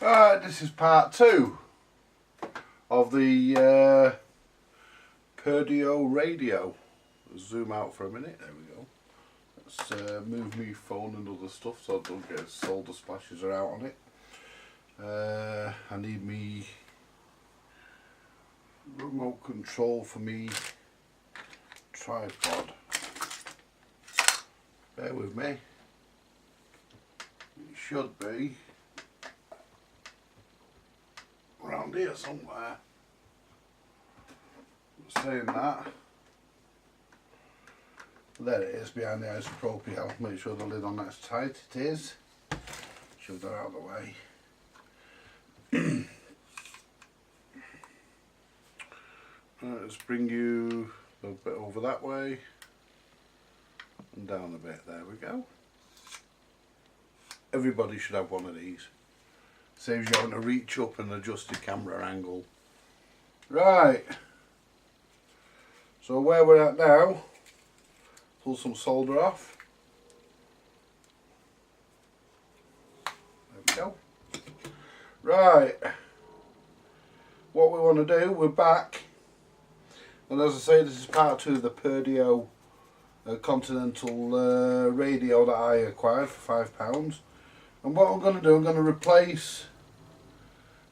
Alright, this is part 2 of the PERDIO radio. Zoom out for a minute, there we go. Let's move my phone and other stuff so I don't get solder splashes are out on it. I need me remote control for me tripod. Bear with me. It should be around here somewhere. Saying that, there it is behind the isopropyl. Make sure the lid on that's tight. It is. Shove that out of the way. Let's bring you a bit over that way and down a bit. There we go. Everybody should have one of these. Saves you having to reach up and adjust the camera angle. Right. So where we're at now, pull some solder off. There we go. Right. What we want to do, we're back. And as I say, this is part 2 of the PERDIO Continental radio that I acquired for £5. And what I'm going to do, I'm going to replace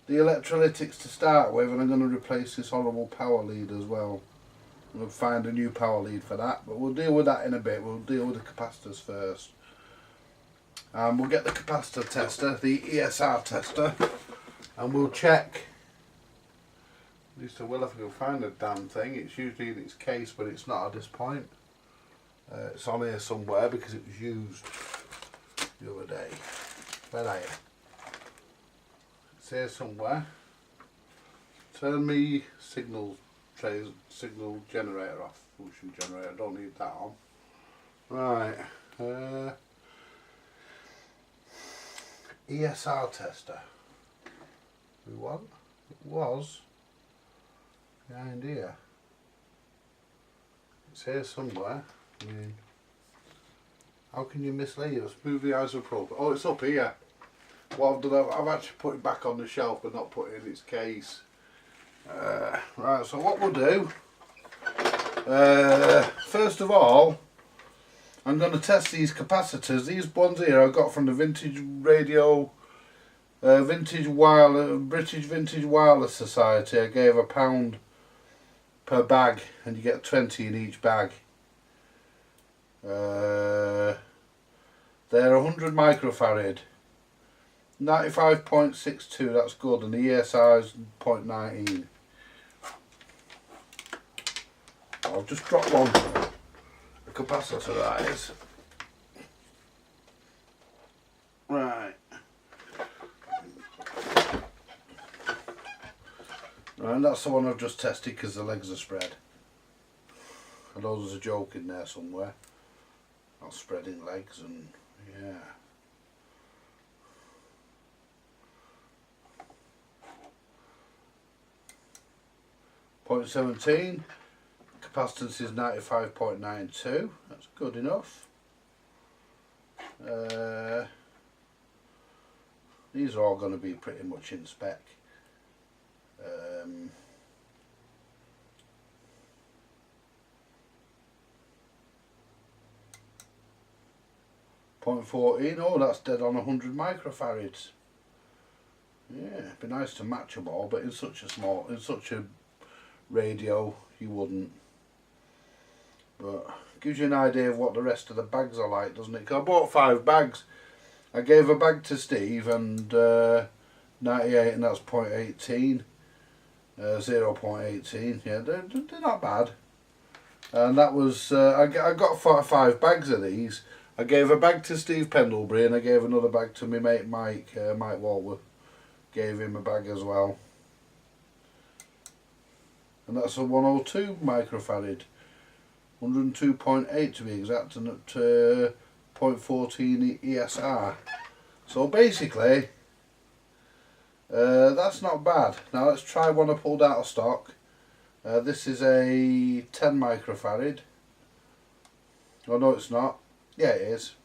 the electrolytics to start with, and I'm going to replace this horrible power lead as well. I'm going to find a new power lead for that, but we'll deal with that in a bit. We'll deal with the capacitors first. We'll get the capacitor tester, the ESR tester, and we'll check. At least I will if I can find the damn thing. It's usually in its case, but it's not at this point. It's on here somewhere because it was used the other day. Where are you? It's here somewhere. Turn me signal generator off. Function generator. I don't need that on. Right. ESR tester. We want. It was behind here. It's here somewhere. I mean, how can you mislead us? Move the isopropyl. Oh, it's up here. What I've done, I've actually put it back on the shelf but not put it in its case. Right, so what we'll do, first of all, I'm going to test these capacitors. These ones here I got from the Vintage Radio, British Vintage Wireless Society. I gave £1 per bag and you get 20 in each bag. They're 100 microfarad. 95.62, that's good, and the ESR is 0.19. I'll just drop one. The capacitor that is. Right. And that's the one I've just tested because the legs are spread. I know there's a joke in there somewhere. I'm spreading legs and yeah. .17, capacitance is 95.92, that's good enough. These are all going to be pretty much in spec. 0.14, oh that's dead on 100 microfarads. Yeah, it'd be nice to match them all, but in such a radio you wouldn't. But gives you an idea of what the rest of the bags are like, doesn't it? 'Cause I bought 5 bags. I gave a bag to Steve and 98, and that's 0.18, 0.18. Yeah, they're not bad. And that was I got 5 bags of these. I gave a bag to Steve Pendlebury and I gave another bag to my mate Mike Walworth. Gave him a bag as well. And that's a 102 microfarad, 102.8 to be exact, and at 0.14 ESR. So basically, that's not bad. Now let's try one I pulled out of stock. This is a 10 microfarad. Oh no, it's not. Yeah, it is.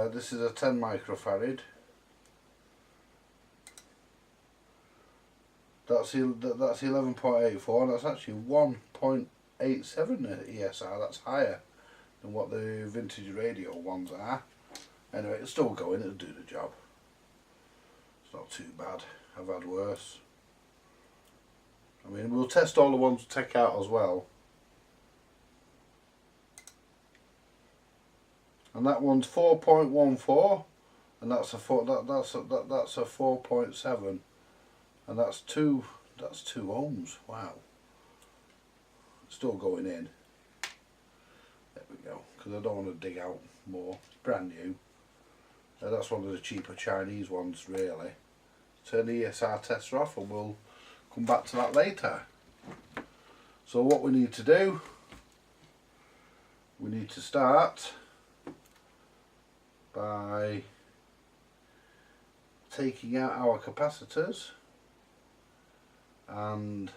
there. This is a 10 microfarad. That's 11.84. That's actually 1.87 ESR. That's higher than what the vintage radio ones are. Anyway, it's still going. It'll do the job. It's not too bad. I've had worse. I mean, we'll test all the ones to take out as well. And that one's 4.14, and that's a 4.7, and that's two ohms. Wow. It's still going in. There we go. Because I don't want to dig out more. It's brand new. That's one of the cheaper Chinese ones, really. Turn the ESR tester off, and we'll come back to that later. So what we need to do, we need to start by taking out our capacitors and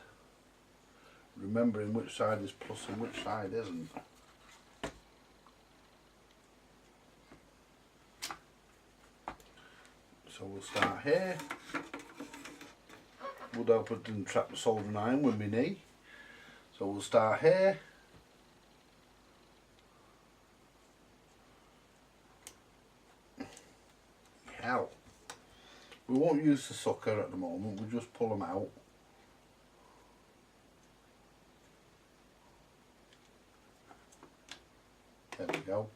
remembering which side is plus and which side isn't. So we'll start here. Would help it didn't trap the soldering iron with my knee. So we'll start here. Hell. We won't use the sucker at the moment, we'll just pull them out. There we go.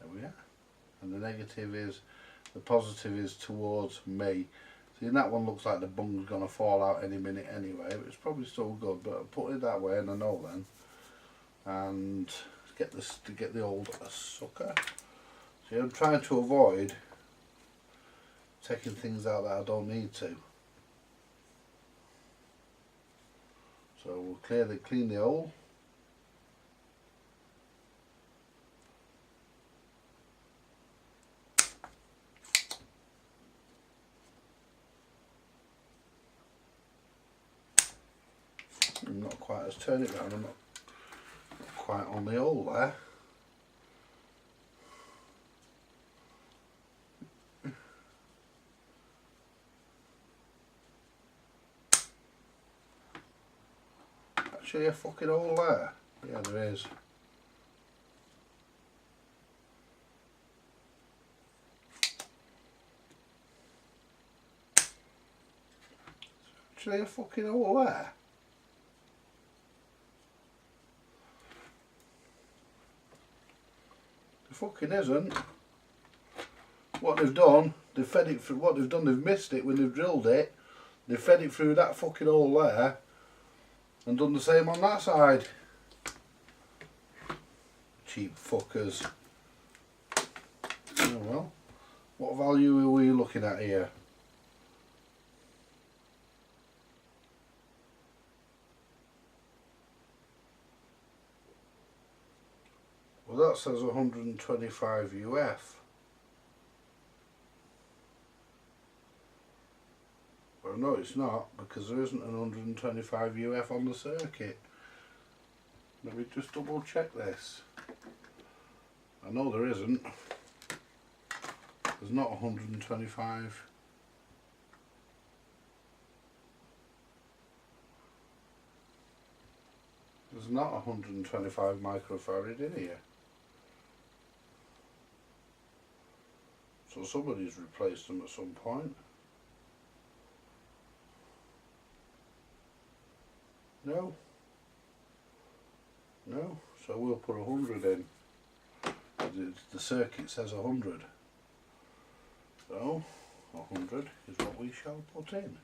There we are. And the negative is, the positive is towards me. See, that one looks like the bung's going to fall out any minute anyway, but it's probably still good, but I'll put it that way and I know then. And get this to get the old sucker. See, I'm trying to avoid taking things out that I don't need to. So we'll clean the hole. I'm not quite, let's turn it around, I'm not quite on the hole there. Actually a fucking hole there. Yeah, there is. Actually a fucking hole there. Fucking isn't. What they've done, they've fed it through. What they've done, they've missed it when they've drilled it. They've fed it through that fucking hole there, and done the same on that side. Cheap fuckers. Oh well. What value are we looking at here? Well, that says 125 UF. Well, no, it's not, because there isn't an 125 UF on the circuit. Let me just double check this. I know there isn't. There's not 125. There's not 125 microfarad in here. So somebody's replaced them at some point. No. No. So we'll put 100 in. The circuit says 100. So 100 is what we shall put in.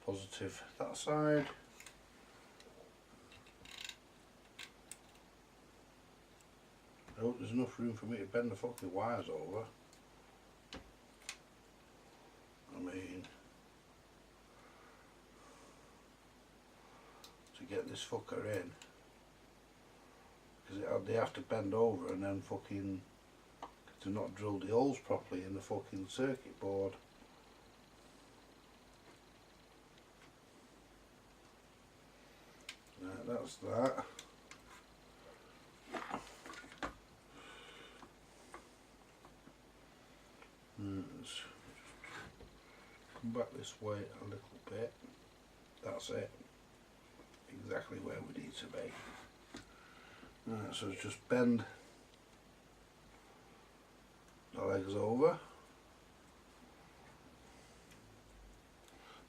Positive that side. I hope there's enough room for me to bend the fucking wires over. I mean, to get this fucker in, because they have to bend over and then fucking, because they've not drilled the holes properly in the fucking circuit board. that's that. Let's come back this way a little bit. That's it. Exactly where we need to be. Right, so just bend the legs over.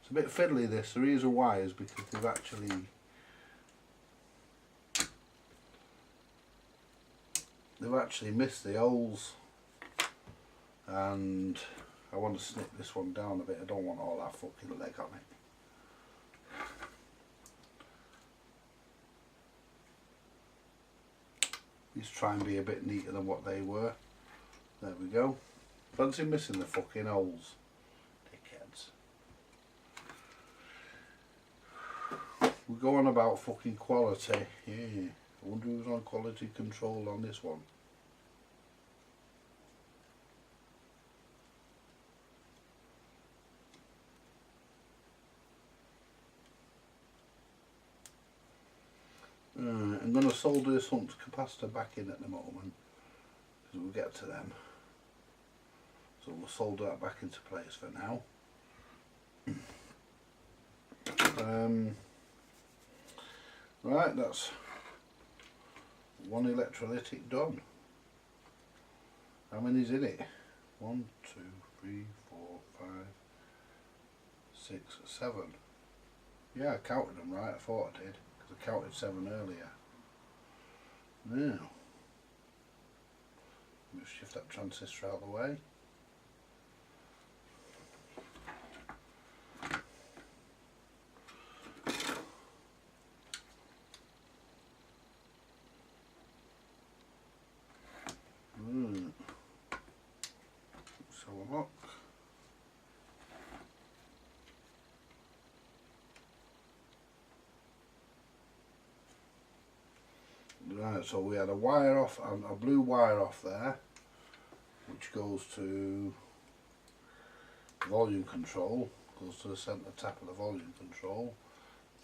It's a bit fiddly this. The reason why is because they've actually missed the holes, and I want to snip this one down a bit. I don't want all that fucking leg on it. Let's try and be a bit neater than what they were. There we go. Fancy missing the fucking holes, dickheads. We go on about fucking quality. Yeah. I wonder who's on quality control on this one. I'm going to solder this hunt capacitor back in at the moment, because we'll get to them. So we'll solder that back into place for now. Right, that's one electrolytic done. How many's in it? 1, 2, 3, 4, 5, 6, 7. Yeah, I counted them right, I thought I did. I counted 7 earlier. Now, let me shift that transistor out of the way. Let's have a look. Right, so we had a wire off, and a blue wire off there, which goes to volume control, goes to the centre tap of the volume control.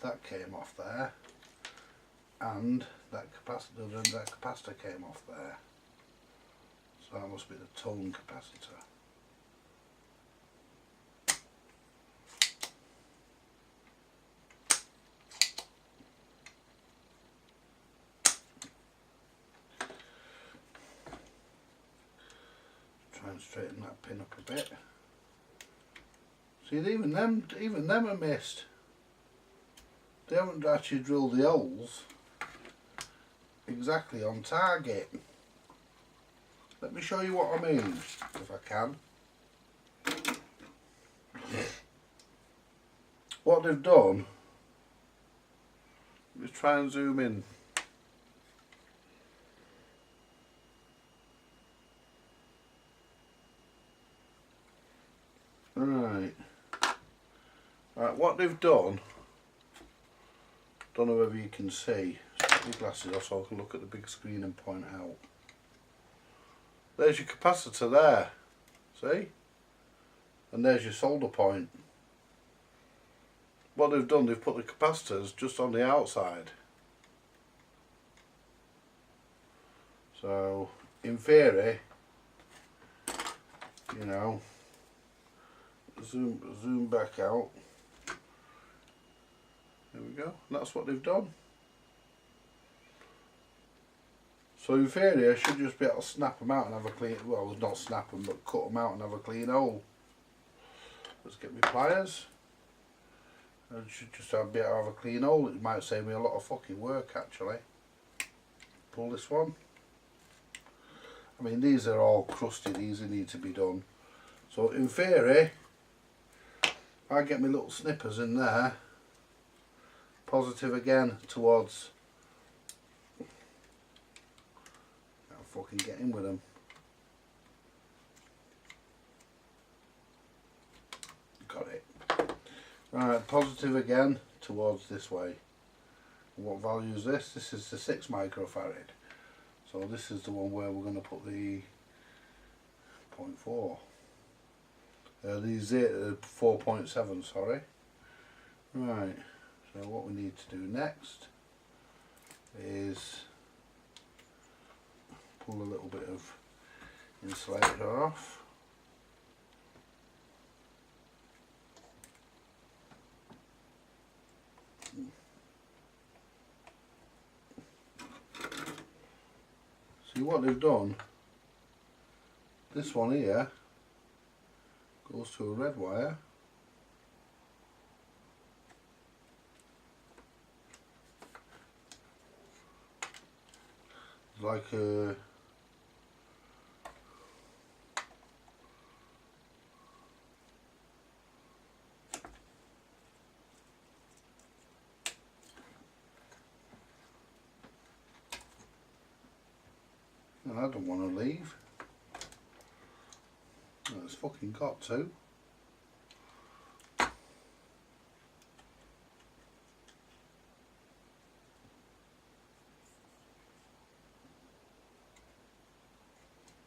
That came off there, and that capacitor came off there. So that must be the tone capacitor. Try and straighten that pin up a bit. See, even them are missed. They haven't actually drilled the holes exactly on target. Let me show you what I mean, if I can. What they've done, let's try and zoom in. Right, what they've done, don't know whether you can see, take your glasses off so I can look at the big screen and point out. There's your capacitor there, see? And there's your solder point. What they've done, they've put the capacitors just on the outside. So, in theory, you know, zoom back out. There we go, and that's what they've done. So in theory I should just be able to snap them out and have a clean, well not snap them but cut them out and have a clean hole. Let's get my pliers. I should just be able to have a clean hole. It might save me a lot of fucking work actually. Pull this one. I mean these are all crusty, these need to be done. So in theory, I get my little snippers in there, positive again towards, I'll fucking get in with them. Got it. Right, positive again towards this way. What value is this? This is the 6 microfarad. So this is the one where we're going to put the 0.4. These 4.7, sorry. Right, so what we need to do next is pull a little bit of insulator off. See what they've done, this one here goes to a red wire, like a and I don't want to leave. Oh, it's fucking got to.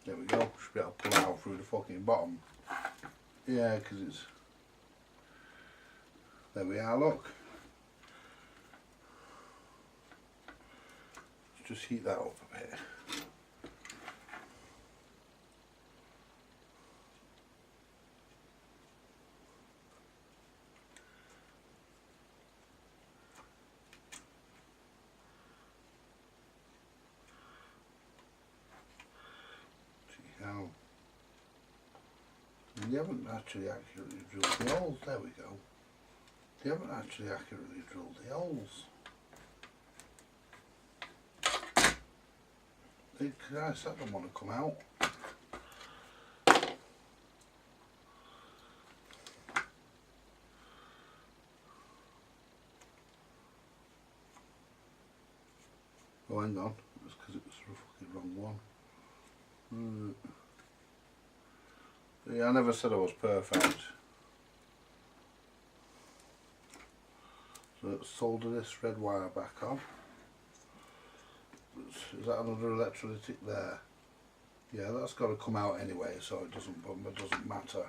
There we go. Should be able to pull it out through the fucking bottom. Yeah, because it's. There we are. Look. Let's just heat that up a bit. They haven't actually accurately drilled the holes. There we go. They haven't actually accurately drilled the holes. Christ, that don't want to come out. Oh, hang on. It's because it was the fucking wrong one. Yeah, I never said I was perfect. So let's solder this red wire back on. Is that another electrolytic there? Yeah, that's got to come out anyway, so it doesn't matter.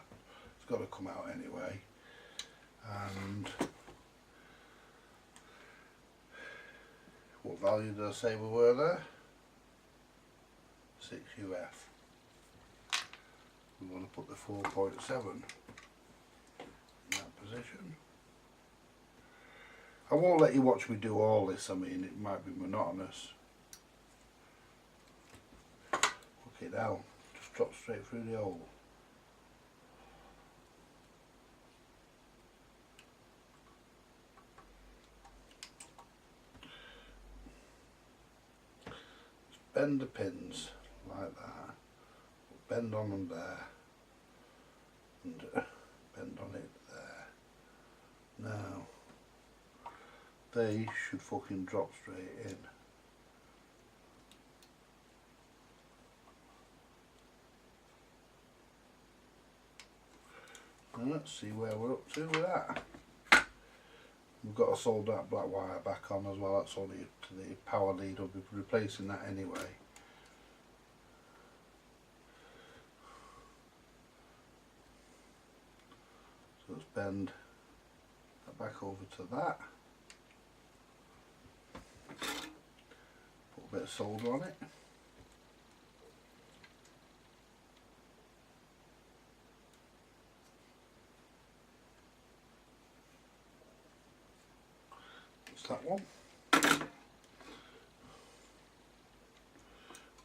It's got to come out anyway. And what value did I say we were there? 6 UF. We want to put the 4.7 in that position. I won't let you watch me do all this, I mean it might be monotonous. Look it down, just drop straight through the hole. Just bend the pins like that. Bend on them there, and bend on it there. Now, they should fucking drop straight in. And let's see where we're up to with that. We've got to solder that black wire back on as well. That's all the power lead. I'll be replacing that anyway. So let's bend that back over to that. Put a bit of solder on it. That's that one.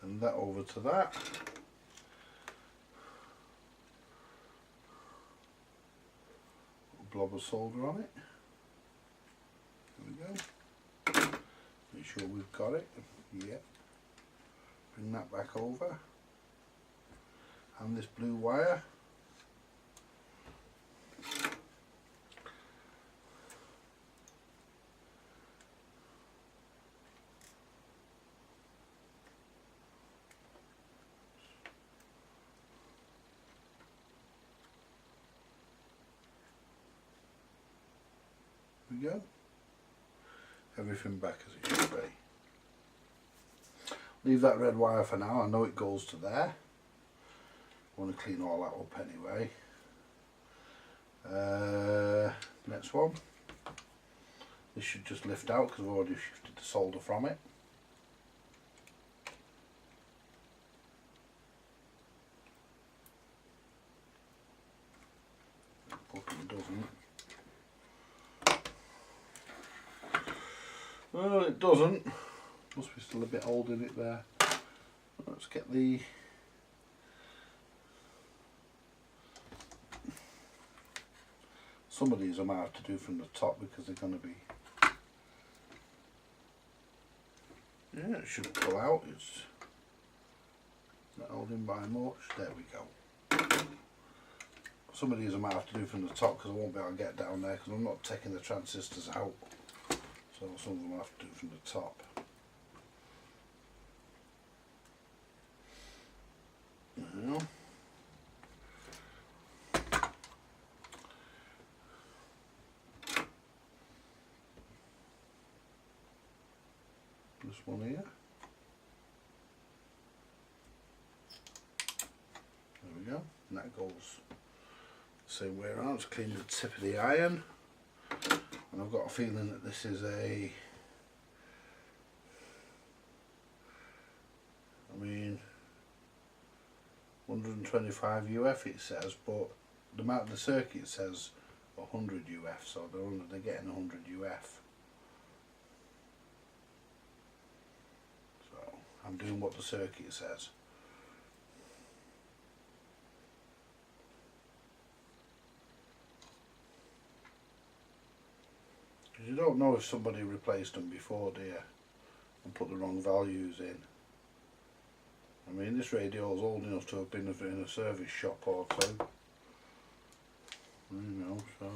And that over to that. Blob of solder on it. There we go. Make sure we've got it. Yep. Bring that back over. And this blue wire. There we go. Everything back as it should be. Leave that red wire for now. I know it goes to there. I want to clean all that up anyway. Next one. This should just lift out because I've already shifted the solder from it. Well, it doesn't. Must be still a bit old in it there. Let's get the some of these I might have to do from the top because they're going to be, yeah, it shouldn't pull out, it's not holding by much. There we go. Some of these I might have to do from the top because I won't be able to get down there because I'm not taking the transistors out, so some of them I have to do from the top. Now, this one here, there we go, and that goes the same way around. Just clean the tip of the iron, and I've got a feeling that this is a, I mean 125 UF it says, but the amount of the circuit says 100 UF, so they're getting 100 UF. So I'm doing what the circuit says. Because you don't know if somebody replaced them before, do you? And put the wrong values in. I mean, this radio is old enough to have been in a service shop or two. You know, so,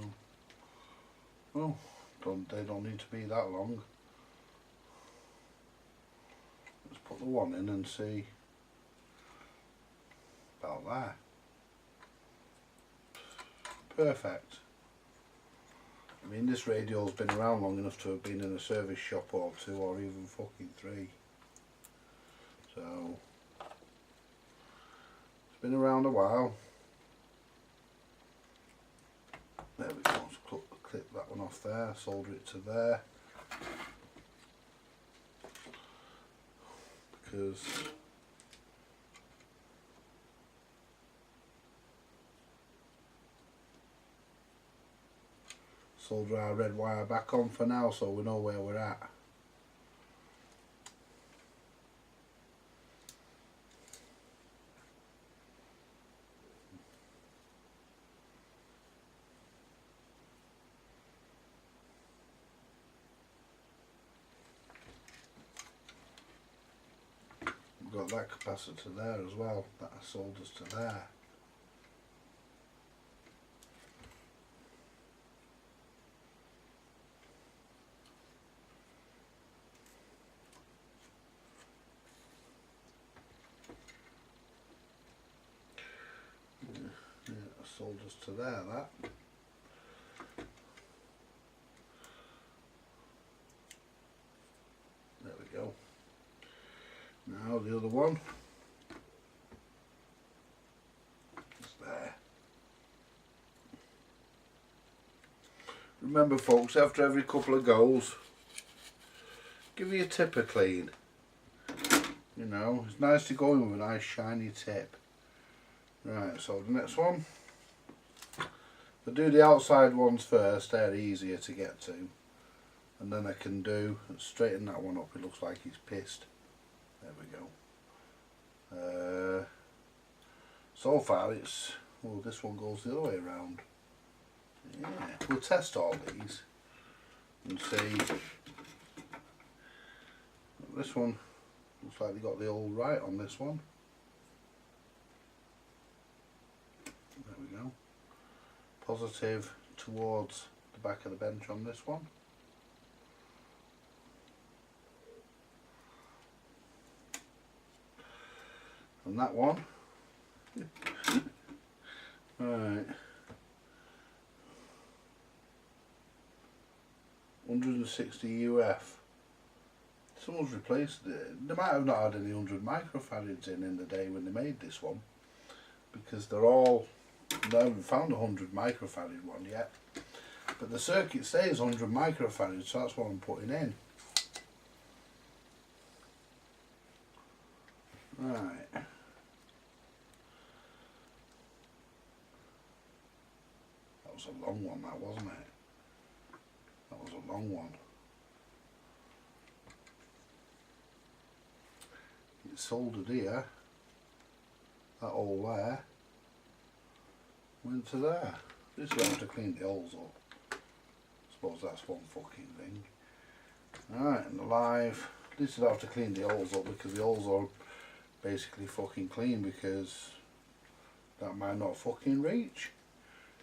well, they don't need to be that long. Let's put the one in and see about that. Perfect. I mean, this radio's been around long enough to have been in a service shop or two, or even fucking 3. So it's been around a while. There we go. Just clip that one off there, solder it to there, because solder our red wire back on for now so we know where we're at. We've got that capacitor there as well, that solders to there. Yeah, solders to there, that. There we go. Now the other one is there. Remember folks, after every couple of goes, give your tip a clean. You know, it's nice to go in with a nice shiny tip. Right, so the next one, I'll do the outside ones first, they're easier to get to. And then I can straighten that one up, it looks like he's pissed. There we go. So far it's, well, this one goes the other way around. Yeah, we'll test all these and see. This one looks like they got the old right on this one. There we go. Positive towards the back of the bench on this one. And that one, right, 160 UF. Someone's replaced it. They might have not had any 100 microfarads in the day when they made this one, because they haven't found a 100 microfarad one yet. But the circuit says 100 microfarads, so that's what I'm putting in. Right. That was a long one, that, wasn't it? That was a long one. it's soldered here, that hole there went to there. This will have to clean the holes up. I suppose that's one fucking thing. Alright, and the live, this will have to clean the holes up because the holes are basically fucking clean, because that might not fucking reach.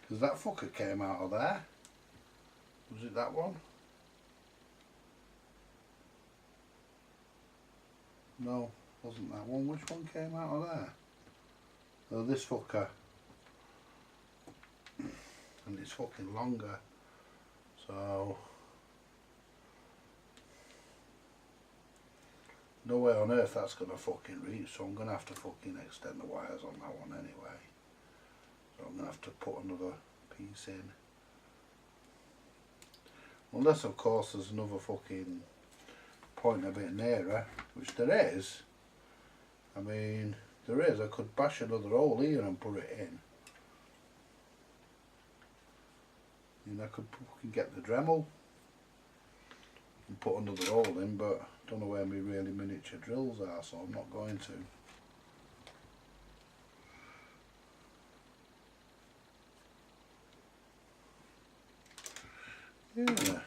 Because that fucker came out of there. Was it that one? No, wasn't that one. Which one came out of there? Oh, this fucker. And it's fucking longer. So no way on earth that's gonna fucking reach, so I'm gonna have to fucking extend the wires on that one anyway. So I'm gonna have to put another piece in. Unless of course there's another fucking point a bit nearer, which there is. I mean, there is. I could bash another hole here and put it in. And I could fucking get the Dremel and put another hole in, but I don't know where my really miniature drills are, so I'm not going to. Yeah.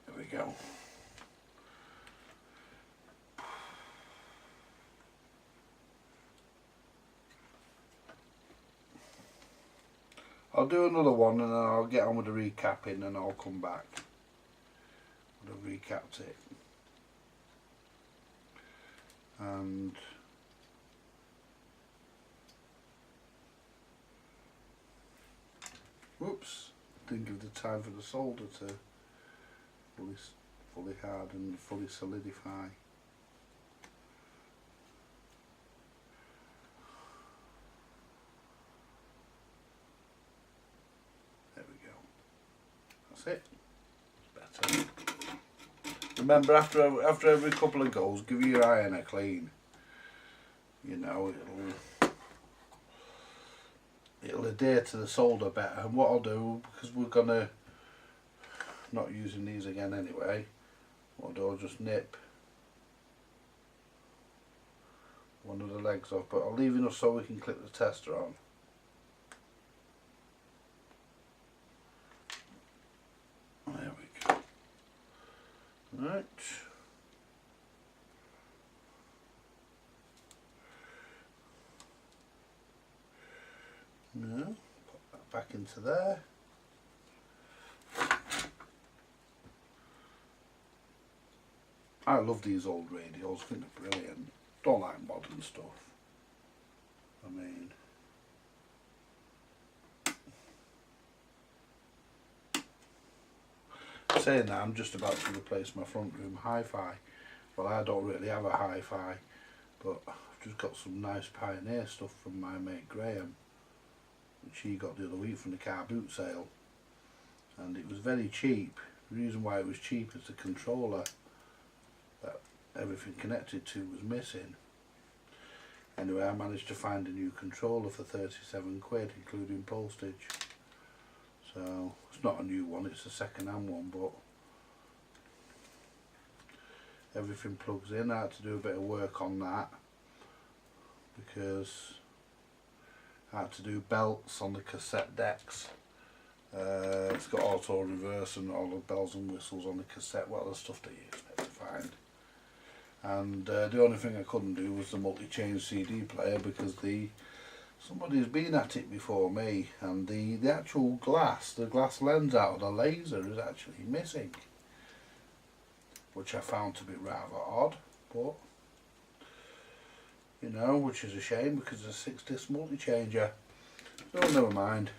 There we go. I'll do another one and then I'll get on with the recapping and I'll come back. I've recapped it. And whoops, didn't give the time for the solder to fully harden and fully solidify. There we go. That's it. It's better. Remember, after every couple of goes, give your iron a clean. You know, it'll adhere to the solder better. And what I'll do, because we're gonna not using these again anyway, what I'll do, I'll just nip one of the legs off, but I'll leave enough so we can clip the tester on. There we go. Right. Now, put that back into there. I love these old radios, I think they're brilliant. Don't like modern stuff. I mean, saying that, I'm just about to replace my front room hi-fi. Well, I don't really have a hi-fi, but I've just got some nice Pioneer stuff from my mate Graham, which he got the other week from the car boot sale, and it was very cheap. The reason why it was cheap is the controller that everything connected to was missing. Anyway, I managed to find a new controller for 37 quid, including postage. So it's not a new one, it's a second-hand one, but everything plugs in. I had to do a bit of work on that because I had to do belts on the cassette decks. It's got auto reverse and all the bells and whistles on the cassette, well, the stuff that you expect to find. And the only thing I couldn't do was the multi-change CD player, because somebody's been at it before me, and the actual glass, the glass lens out of the laser is actually missing, which I found to be rather odd, but you know, which is a shame because it's a 6-disc multi-changer. So never mind.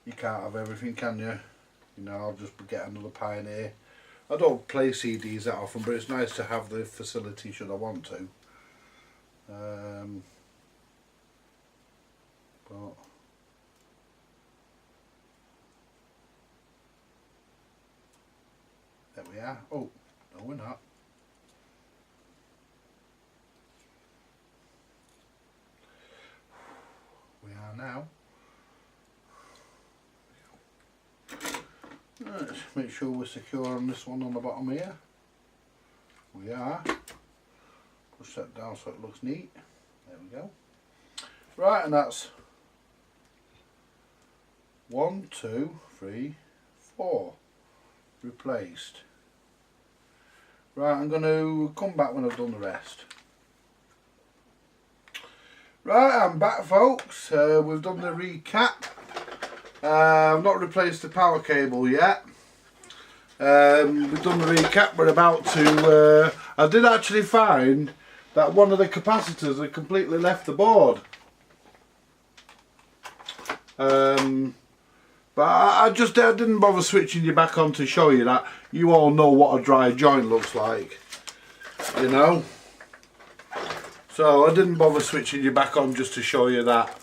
You can't have everything, can you? You know, I'll just get another Pioneer. I don't play CDs that often, but it's nice to have the facility should I want to. But there we are. Oh, no we're not. We are now. Let's make sure we're secure on this one on the bottom here. We are. Push that down so it looks neat. There we go. Right, and that's 1, 2, 3, 4 replaced. Right, I'm going to come back when I've done the rest. Right, I'm back, folks. We've done the recap. I've not replaced the power cable yet. We've done the recap. We're about to... I did actually find that one of the capacitors had completely left the board. But I didn't bother switching you back on to show you that. You all know what a dry joint looks like, you know. So I didn't bother switching you back on just to show you that.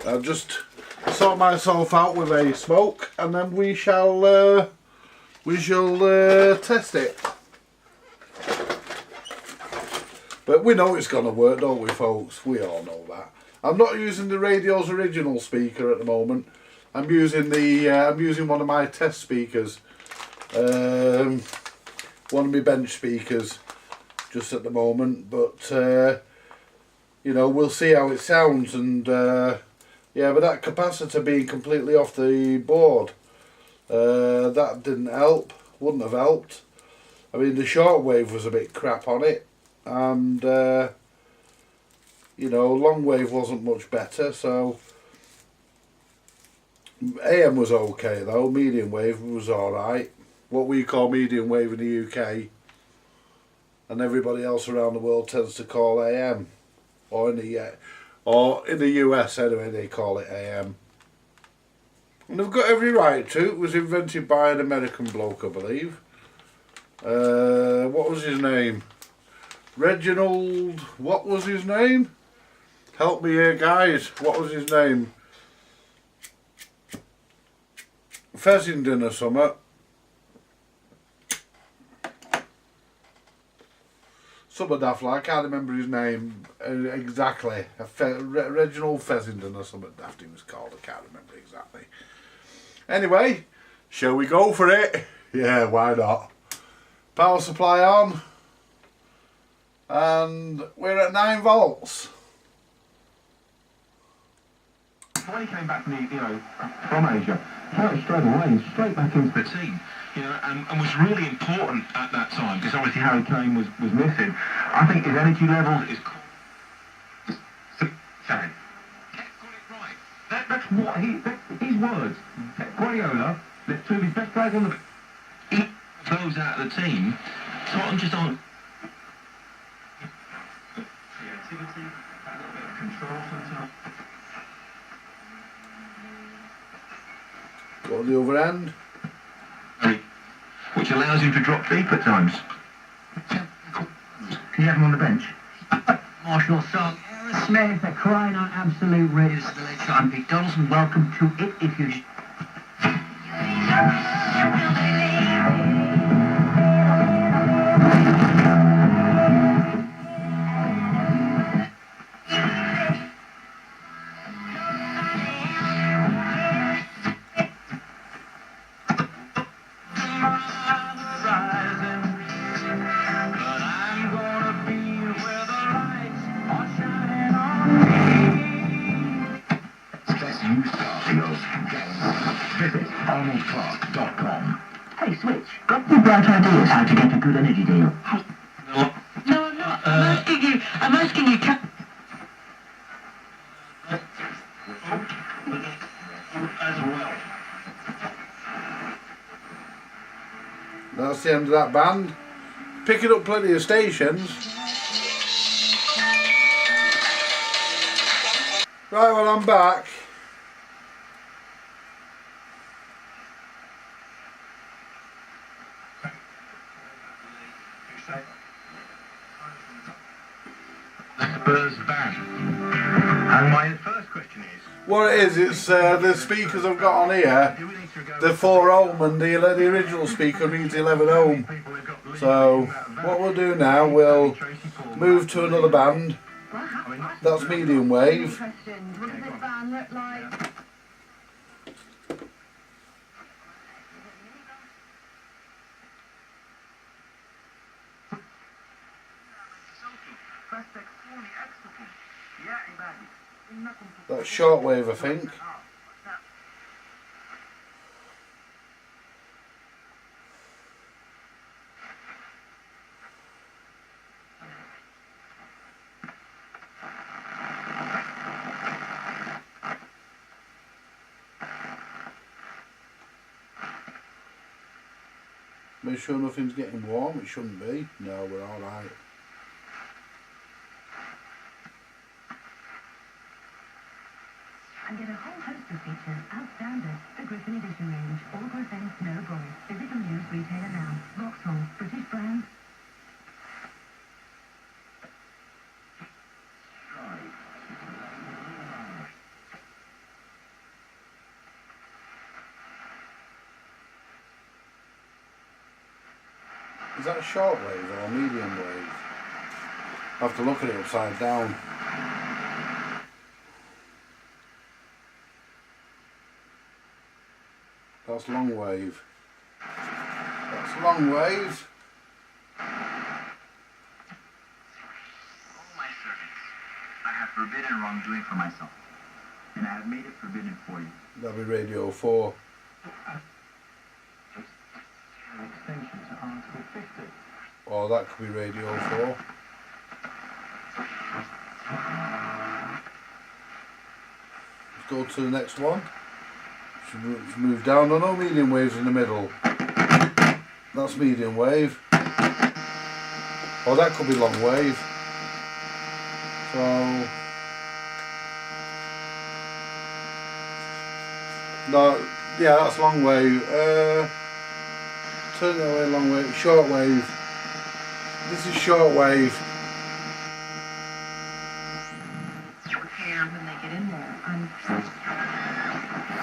I'll just sort myself out with a smoke, and then we shall test it. But we know it's gonna work, don't we, folks? We all know that. I'm not using the radio's original speaker at the moment. I'm using one of my test speakers, one of my bench speakers, just at the moment. But you know, we'll see how it sounds. And yeah, but that capacitor being completely off the board, that didn't help. Wouldn't have helped. I mean, the shortwave was a bit crap on it, and you know, long wave wasn't much better. So AM was okay though. Medium wave was alright. What we call medium wave in the UK, and everybody else around the world tends to call AM, or in the US anyway, they call it AM. And they've got every right to. It was invented by an American bloke, I believe. What was his name? Reginald. What was his name? Help me here, guys. What was his name? Fessenden or something. Something daft like, I can't remember his name exactly. Reginald Fessenden or something daft he was called, I can't remember exactly. Anyway, shall we go for it? Yeah, why not? Power supply on. And we're at 9 volts. When he came back from Asia, he went straight away, straight back into the team, you know, and was really important at that time because obviously Harry Kane was missing. I think his energy level is. Sorry. Got it right. That's what his words. Guardiola, let's two of his best players on the. He throws out of the team. Tottenham just aren't. Creativity, a little bit of control sometimes. Go on the other end. Which allows him to drop deep at times. Can you have him on the bench? Marshall song. Aerosmith are crying out absolute radio. This is the late shot. I'm Pete Donaldson. Welcome to It If You... Hey, Switch, got some bright ideas how to get a good energy deal. Hey. No, I'm not. I'm asking you, That's the end of that band. Picking up plenty of stations. Right, well, I'm back. The Spurs ban. And my first question is... What it is, it's the speakers I've got on here, the 4 ohm, and the original speaker reads 11 ohm. So what we'll do now, we'll move to another band. That's medium wave. That's shortwave, I think. Make sure nothing's getting warm. It shouldn't be. No, we're all right. And get a whole host of features outstanding. The Griffin Edition range, all Griffin, no boys. Physical use retailer now. Vauxhall, British brand. Is that a short wave or a medium wave? I have to look at it upside down. That's long wave. That's long wave. All my servants, I have forbidden wrongdoing for myself, and I have made it forbidden for you. That'll be radio 4. Extension to Article 50. Or that could be radio 4. Let's go to the next one. Should move down. No medium waves in the middle. That's medium wave. Or that could be long wave. So no, yeah, that's long wave. Turn that way, long wave, short wave. This is short wave. And when they get in there,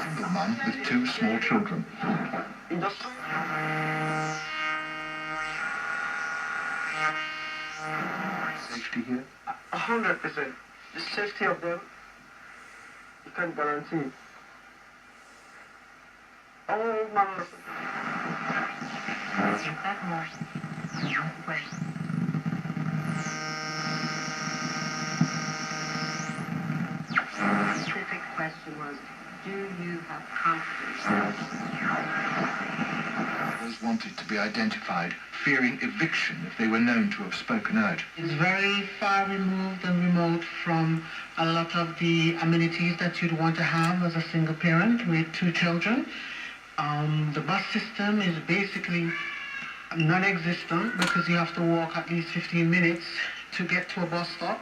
Single mum with 2 small children. Safety here? 100%. The safety of them, you can guarantee. Oh, mama. The specific question was, do you have confidence? Those wanted to be identified, fearing eviction if they were known to have spoken out. It's very far removed and remote from a lot of the amenities that you'd want to have as a single parent with 2 children. The bus system is basically non-existent because you have to walk at least 15 minutes to get to a bus stop,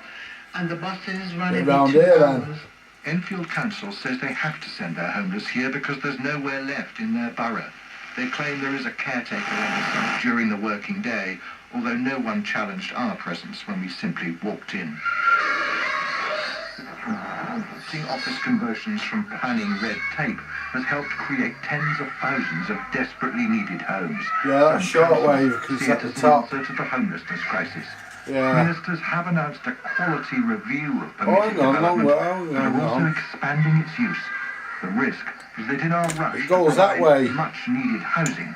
and the buses run every 2 hours. Enfield Council says they have to send their homeless here because there's nowhere left in their borough. They claim there is a caretaker on the site during the working day, although no one challenged our presence when we simply walked in. Seeing office conversions from planning red tape has helped create tens of thousands of desperately needed homes. Yeah, that's shortwave because it's at the top. Answer to the homelessness crisis. Yeah. Ministers have announced a quality review of Oh, permitted hang on, development, hang but are also on. expanding its use. The risk is that in our rush It goes to that provide way. much needed housing,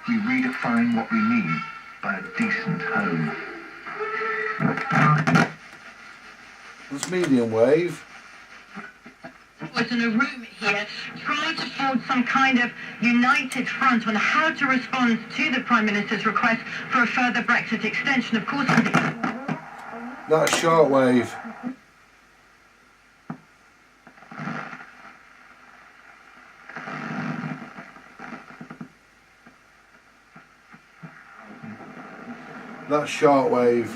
we redefine what we mean by a decent home. That's medium wave. Was in a room here trying to forge some kind of united front on how to respond to the Prime Minister's request for a further Brexit extension. Of course, That's shortwave. That's shortwave.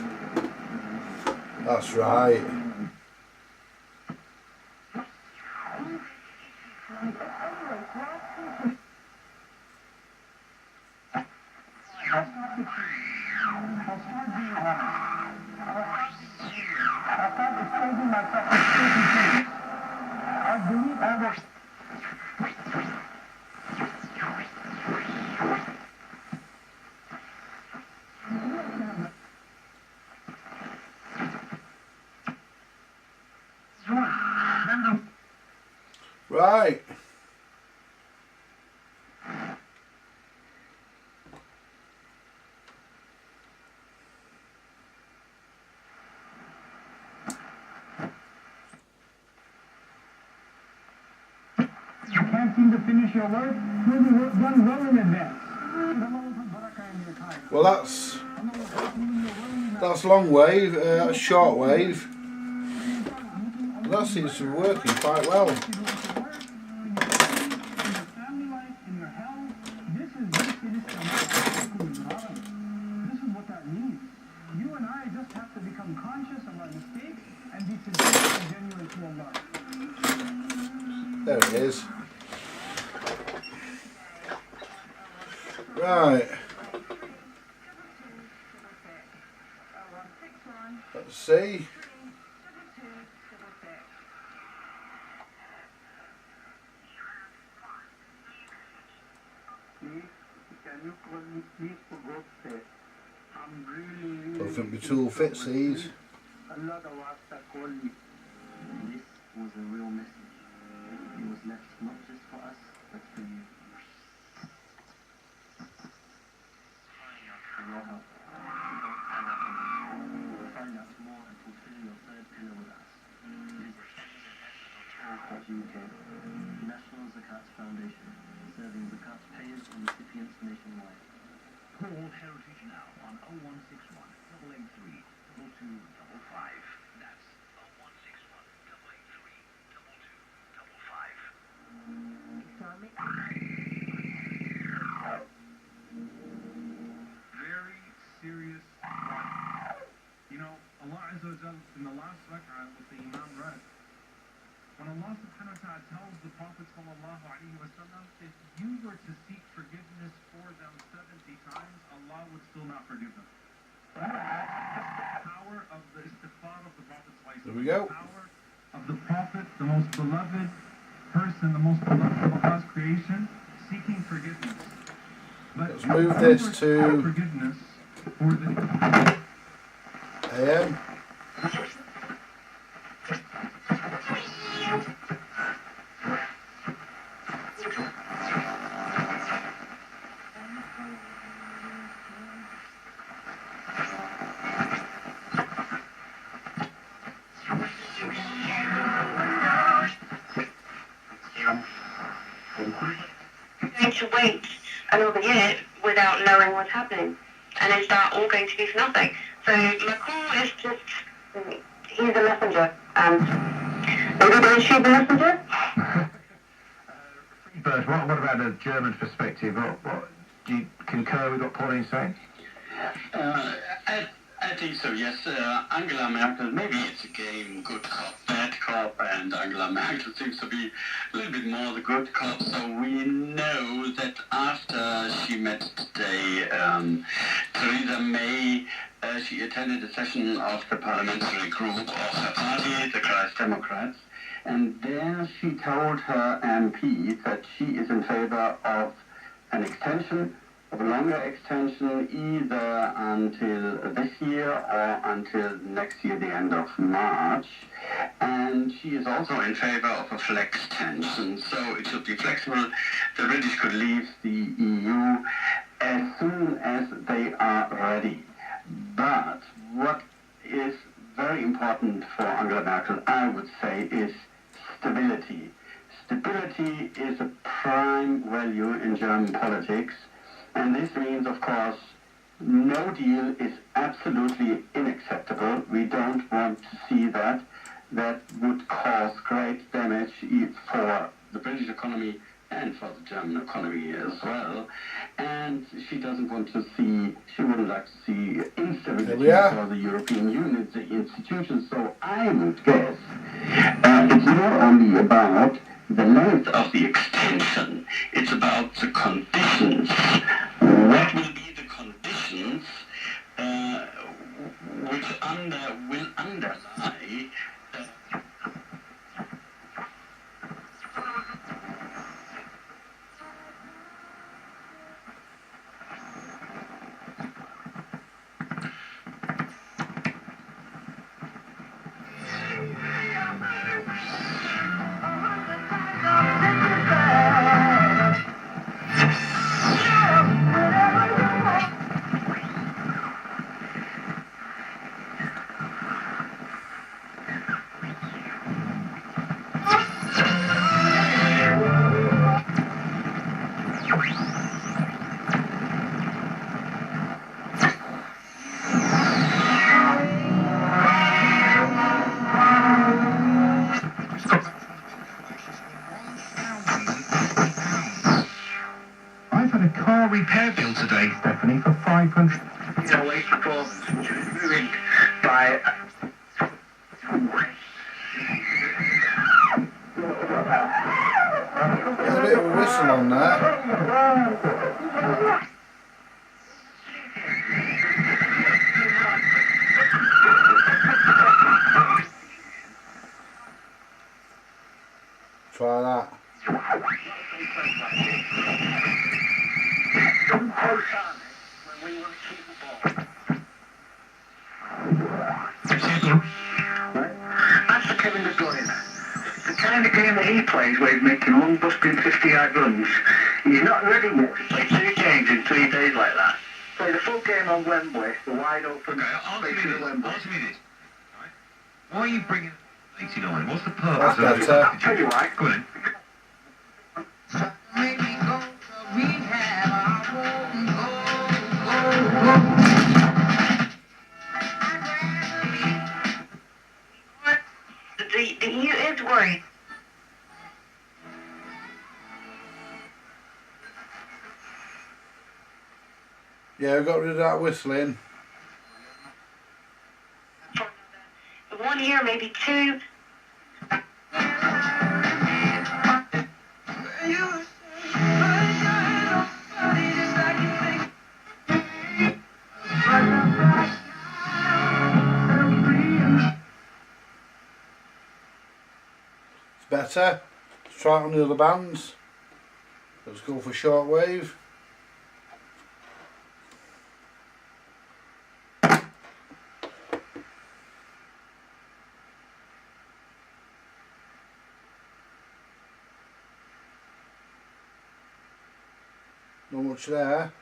That's right. Right. You can't seem to finish your work? Maybe work done well in advance. Well, that's long wave, that's short wave. That seems to be working quite well. There it is. Right. Let's see. Don't think my tool fits these. This was a real message. It was left not just for us, but for you. For your help. Find out more and fulfill your third pillar with us. Visit National Zakat Foundation, serving zakat payers and recipients nationwide. Call Heritage now on 0161 883 2255. That's 0161 883 2255. Very serious one. You know, Allah Azza wa Jal in the last rak'ah with the Imam read, when Allah subhanahu wa ta'ala tells the Prophet sallallahu alayhi wa sallam, if you were to seek forgiveness for them 70 times, Allah would still not forgive them. The power of the istighfar of the Prophet sallallahu alayhi wa sallam. There we go. The power of the Prophet, the most beloved person, the most beloved of Allah's creation, seeking forgiveness. But Let's move this to forgiveness for the AM. Going to wait another year without knowing what's happening, and is that all going to be for nothing? So Macron is just, he's a messenger, and maybe they shoot the messenger? But what about a German perspective? What do you concur with what Pauline's saying? I think so, yes. Angela Merkel, maybe it's a game, good cop, bad cop, and Angela Merkel seems to be a little bit more the good cop. So we know that after she met today, Theresa May, she attended a session of the parliamentary group of her party, the Christ Democrats, and there she told her MP that she is in favor of an extension, of a longer extension, either until this year or until next year, the end of March. And she is also in favor of a flex tension, so it should be flexible. The British could leave the EU as soon as they are ready. But what is very important for Angela Merkel, I would say, is stability. Stability is a prime value in German politics. And this means, of course, no deal is absolutely unacceptable. We don't want to see that. That would cause great damage for the British economy and for the German economy as well. And she doesn't want to see, she wouldn't like to see instability for the European Union, the institutions. So I would guess it's not only about the length of the extension, it's about the conditions. What will be the conditions which will underlie today, Stephanie, for 500. Always performance, which was ruined by Get a bit of a whistle on there. Try that. That's the Kevin De Bruyne. The kind of game that he plays where he's making unbusting 50-yard runs. He's not ready yet to play 2 games in 3 days like that. Play the full game on Wembley, the wide open space of Wembley. Answer me this. Right? Why are you bringing 89? What's the purpose That's of it? better. I'll tell you why. Go on. The EU is worried. Yeah, I got rid of that whistling. 1 year, maybe 2. It's better. Let's try it on the other bands. Let's go for shortwave. Not much there.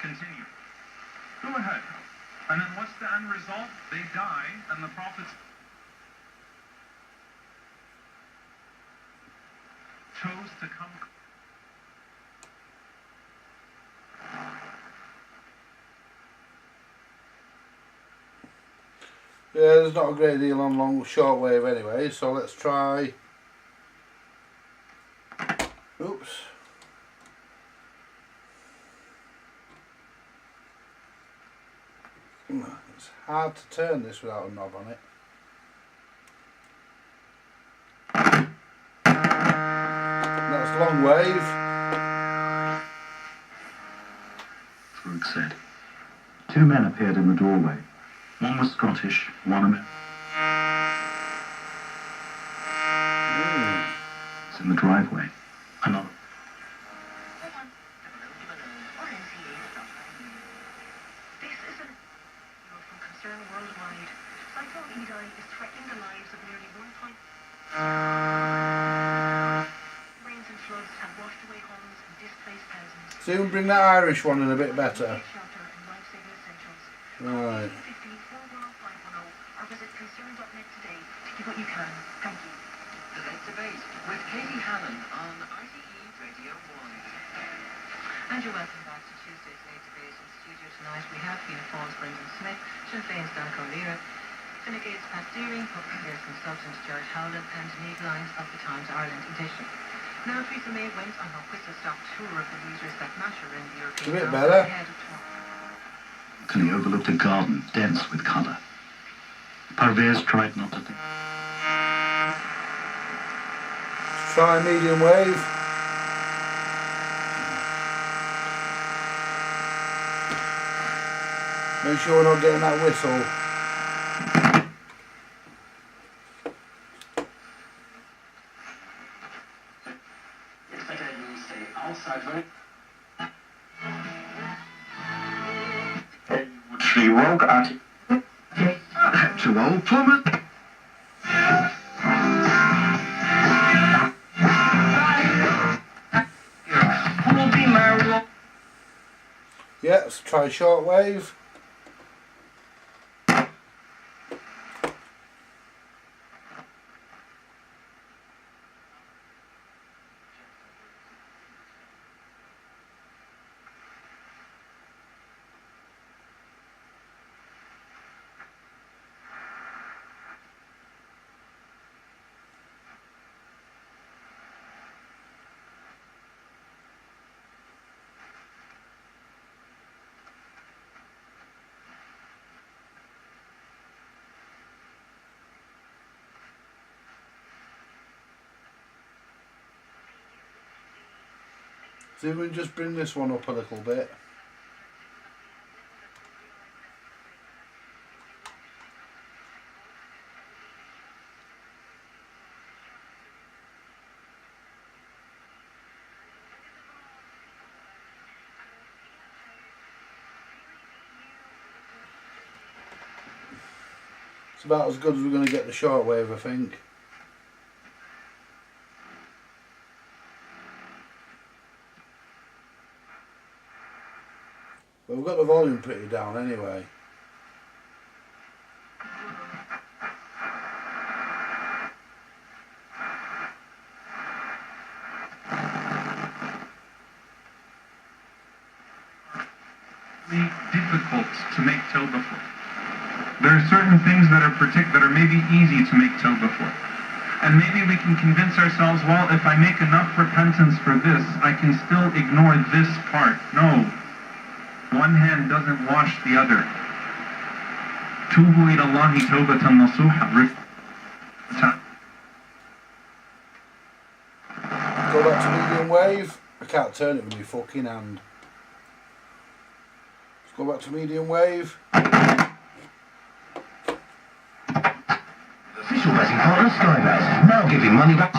Continue. Go ahead. And then what's the end result? They die, and the prophets chose to come. Yeah, there's not a great deal on long shortwave anyway, so let's try. Oops. It's hard to turn this without a knob on it. That's long wave. Farouk said. 2 men appeared in the doorway. One was Scottish, one American. It's in the driveway. Another. This is an from concern worldwide. Cyclone Idai is threatening the lives of nearly 1. Rains and floods have washed away homes and displaced thousands. See if we can bring that Irish one in a bit better. Shelter and life-saving essentials. Right. 50-41510 or visit concern.net today to give what you can. Thank you. The Late Debate with Katie Hannon on RTE Radio 1. And you're welcome back to Tuesday's Late Debate. In studio tonight we have Fianna Fáil's Brendan Smith, Sinn Féin's Dan O'Leary, Fine Gael's Pat Deering, Public Affairs Consultant Gerard Howland and Niamh Lyons of the Times Ireland edition. Now Theresa May went on her whistle-stop tour of the leaders that matter in the European A bit Council better. ahead of tomorrow. He overlooked a garden dense with colour. Parvez tried not to think. Try medium wave. Make sure we're not getting that whistle. Three rogue at to old plummet. Yeah, let's try shortwave. See if we can just bring this one up a little bit. It's about as good as we're going to get the shortwave, I think. But we've got the volume pretty down anyway. Difficult to make till before. There are certain things that are maybe easy to make till before. And maybe we can convince ourselves, well, if I make enough repentance for this, I can still ignore this part. No. One hand doesn't wash the other. Tubu ila Allahi tawbatan nasuha. Go back to medium wave. I can't turn it with my fucking hand. Let's go back to medium wave. Official betting partner Skybet, now giving money back.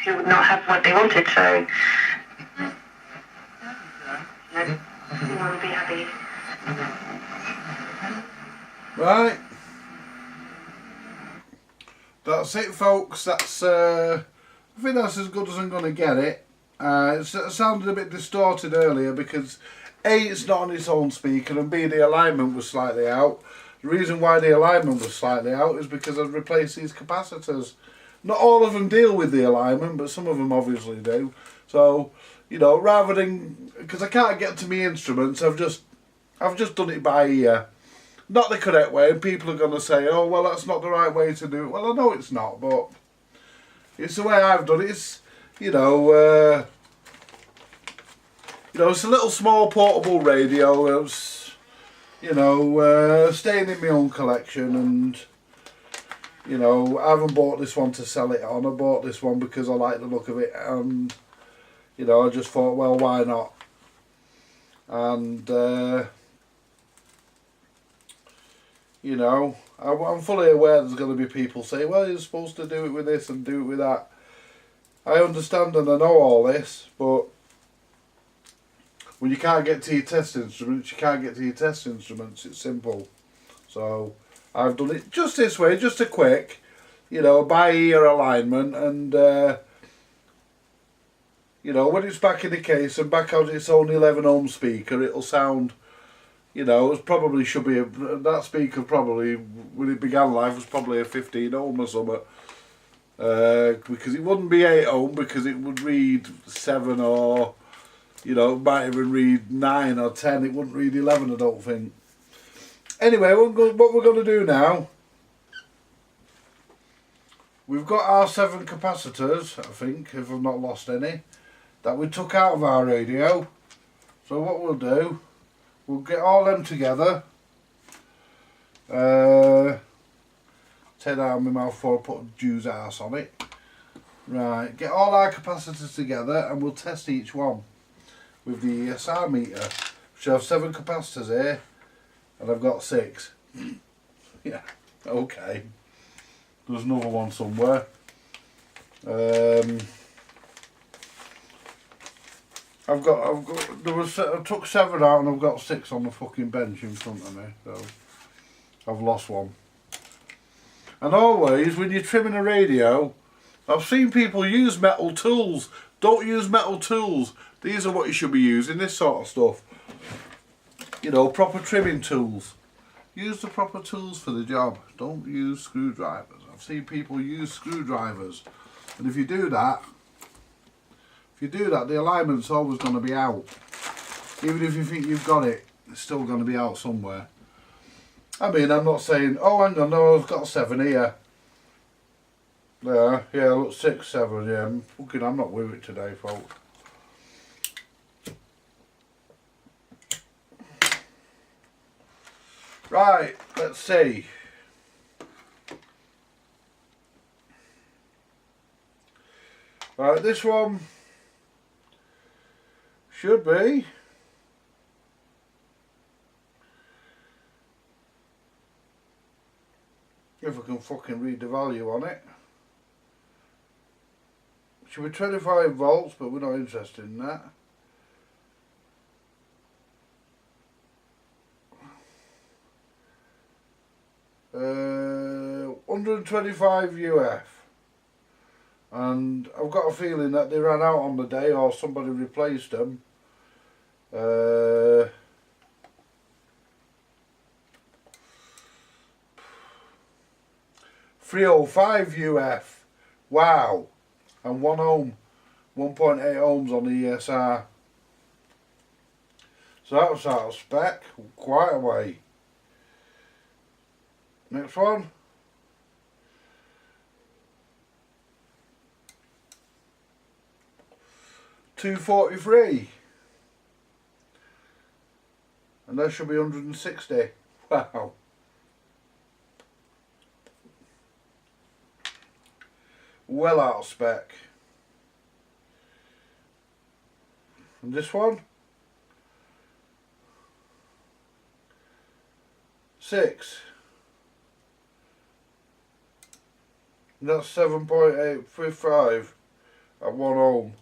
Who would not have what they wanted, so everyone would be happy. Right. That's it, folks. That's I think that's as good as I'm going to get it. It sounded a bit distorted earlier because A, it's not on its own speaker, and B, the alignment was slightly out. The reason why the alignment was slightly out is because I've replaced these capacitors. Not all of them deal with the alignment, but some of them obviously do. So, you know, rather than, because I can't get to my instruments, I've just done it by ear. Not the correct way, and people are going to say, oh, well, that's not the right way to do it. Well, I know it's not, but it's the way I've done it. It's, you know, it's a little small portable radio. It's, you know, staying in my own collection, and, you know, I haven't bought this one to sell it on. I bought this one because I like the look of it, and, you know, I just thought, well, why not? And, you know, I'm fully aware there's going to be people say, well, you're supposed to do it with this and do it with that. I understand and I know all this, but when you can't get to your test instruments, you can't get to your test instruments. It's simple. So I've done it just this way, just a quick, you know, by ear alignment, and you know, when it's back in the case and back on its own 11 ohm speaker, it'll sound, you know, it probably should be that speaker probably when it began life was probably a 15 ohm or something, because it wouldn't be 8 ohm because it would read 7, or, you know, it might even read 9 or 10. It wouldn't read 11, I don't think. Anyway, what we're going to do now, we've got our 7 capacitors, I think, if I've not lost any, that we took out of our radio. So what we'll do, we'll get all them together. Take that out of my mouth before I put Jew's ass on it. Right, get all our capacitors together and we'll test each one with the ESR meter. Which I have 7 capacitors here, and I've got 6. Yeah, okay. There's another one somewhere. I took 7 out and I've got 6 on the fucking bench in front of me, so I've lost one. And always, when you're trimming a radio, I've seen people use metal tools. Don't use metal tools. These are what you should be using, this sort of stuff. You know, proper trimming tools. Use the proper tools for the job. Don't use screwdrivers. I've seen people use screwdrivers. And if you do that, the alignment's always going to be out. Even if you think you've got it, it's still going to be out somewhere. I mean, I'm not saying, oh, hang on, no, I've got 7 here. Yeah, look, 6, 7, yeah. I'm not with it today, folks. Right, let's see. Right, this one should be if I can fucking read the value on it. Should be 25 volts, but we're not interested in that. Uh, 125 UF. And I've got a feeling that they ran out on the day or somebody replaced them. 305 UF. Wow. And 1 ohm. 1.8 ohms on the ESR. So that was out of spec. Quite a way. Next one. $243, and that should be 160. Wow. Well out of spec. And this one, 6. And that's 7.855 at 1 ohm.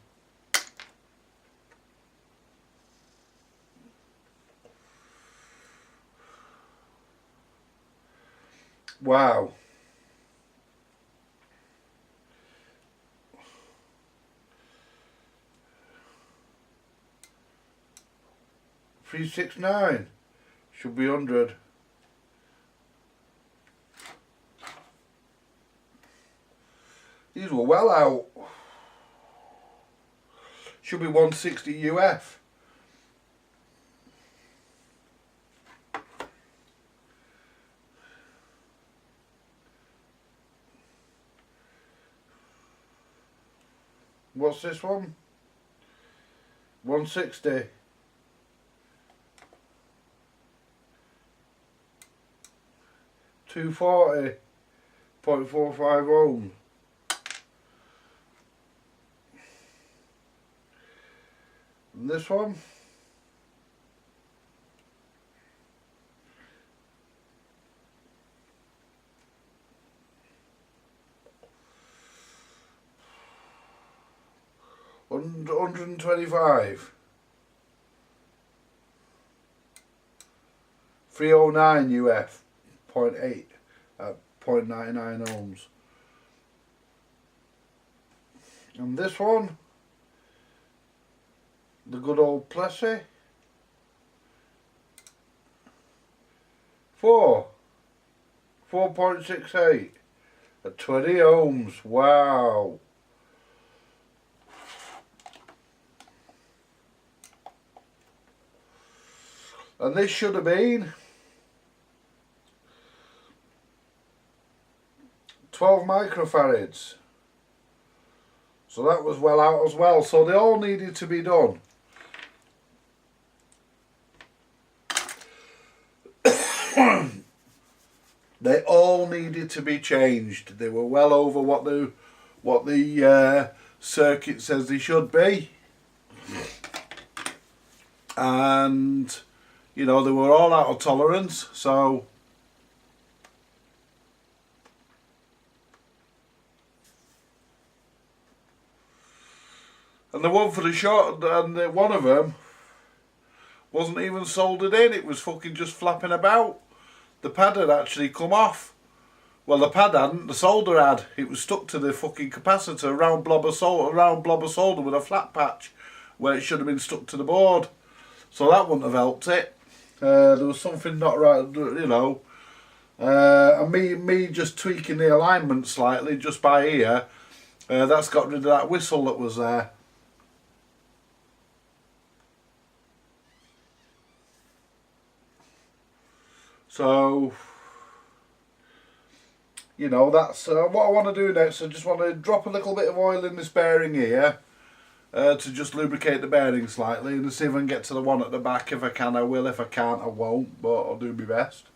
Wow. $369 should be 100. These were well out. Should be 160 UF. What's this one? 160. $240.45 ohms. And this one? $125. 309 UF. 0.8 at 0.99 ohms. And this one, the good old Plessy, 4.68 at 20 ohms. Wow. And this should have been 12 microfarads. So that was well out as well. So they all needed to be done. They all needed to be changed. They were well over what the circuit says they should be. And you know, they were all out of tolerance, so and the one for the short, and one of them wasn't even soldered in, it was fucking just flapping about. The pad had actually come off. Well, the pad hadn't, the solder had. It was stuck to the fucking capacitor, a round blob of solder with a flat patch where it should have been stuck to the board. So that wouldn't have helped it. There was something not right, you know. And me just tweaking the alignment slightly just by ear, that's got rid of that whistle that was there. So, you know, that's what I want to do next. I just want to drop a little bit of oil in this bearing here to just lubricate the bearing slightly, and see if I can get to the one at the back. If I can, I will. If I can't, I won't, but I'll do my best.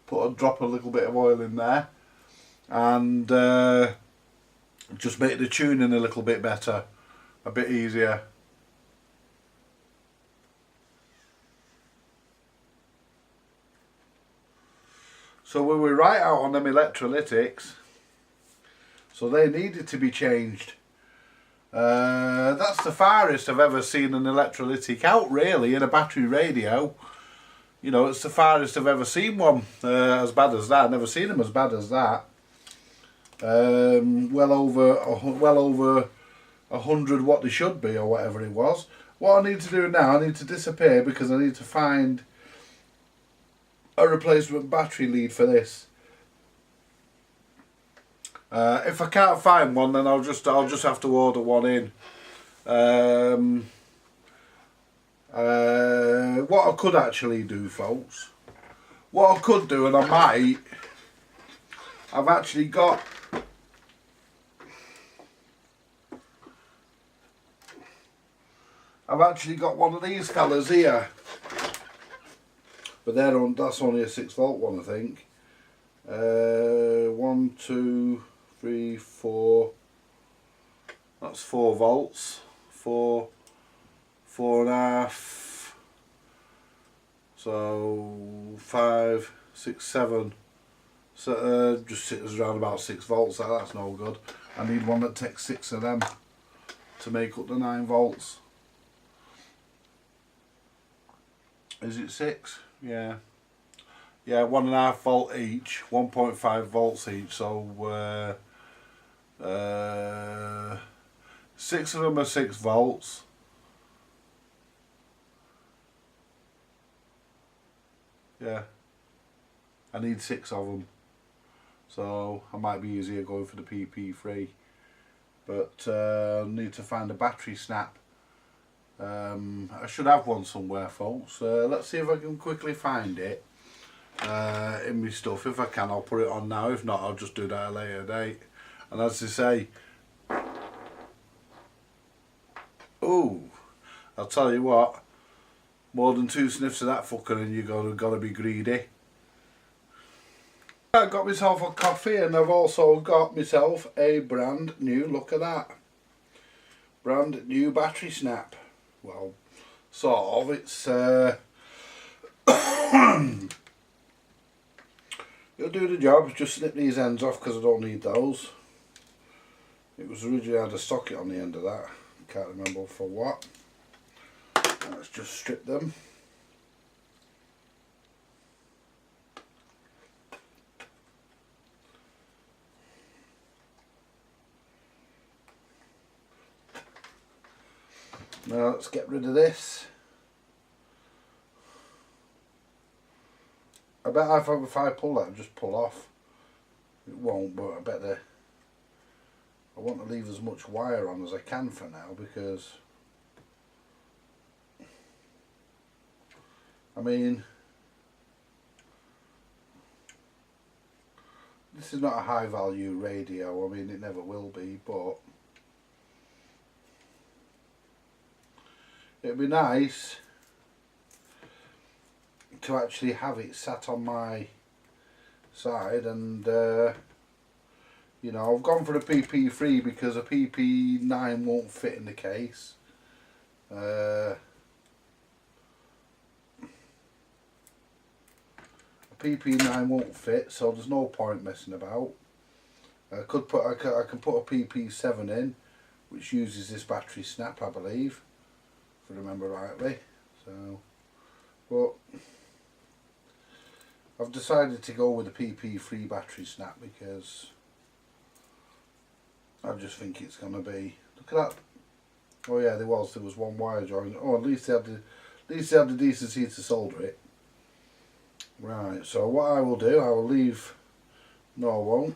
Drop a little bit of oil in there, and just make the tuning a little bit better, a bit easier. So we were right out on them electrolytics, so they needed to be changed. That's the farthest I've ever seen an electrolytic out, really, in a battery radio. You know, it's the farthest I've ever seen one as bad as that. I've never seen them as bad as that. Well over 100 what they should be, or whatever it was. What I need to do now, I need to disappear because I need to find a replacement battery lead for this. If I can't find one, then I'll just have to order one in. What I could actually do, folks, what I could do, and I might, I've actually got one of these fellas here, but that's only a 6-volt one, I think. 1, 2, 3, 4. That's 4 volts. 4, 4.5. So 5, 6, 7. So just sits around about 6 volts. That's no good. I need one that takes 6 of them to make up the 9 volts. Is it 6? Yeah. Yeah, 1.5 volt each, 1.5 volts each. So 6 of them are 6 volts. Yeah, I need 6 of them. So I might be easier going for the PP3, but I need to find a battery snap. I should have one somewhere, folks. Let's see if I can quickly find it in my stuff. If I can, I'll put it on now. If not, I'll just do that at a later date. And as I say, ooh, I'll tell you what, more than 2 sniffs of that fucker and you're gotta be greedy. I got myself a coffee, and I've also got myself a brand new, look at that, brand new battery snap. Well, sort of. It's it'll do the job. Just snip these ends off because I don't need those. It was originally had a socket on the end of that. Can't remember for what. Let's just strip them. Now let's get rid of this. I bet if I pull that, it'll just pull off. It won't, but I bet I want to leave as much wire on as I can for now, because I mean, this is not a high value radio. I mean, it never will be, but it'd be nice to actually have it sat on my side, and you know, I've gone for the PP3 because a PP9 won't fit in the case. A PP9 won't fit, so there's no point messing about. I can put a PP7 in, which uses this battery snap, I believe, if I remember rightly. So, but I've decided to go with the PP3 battery snap because I just think it's going to be, look at that. Oh yeah, there was one wire joint. Oh, at least they had the decency to solder it. Right, so what I will do, I will leave, no I won't,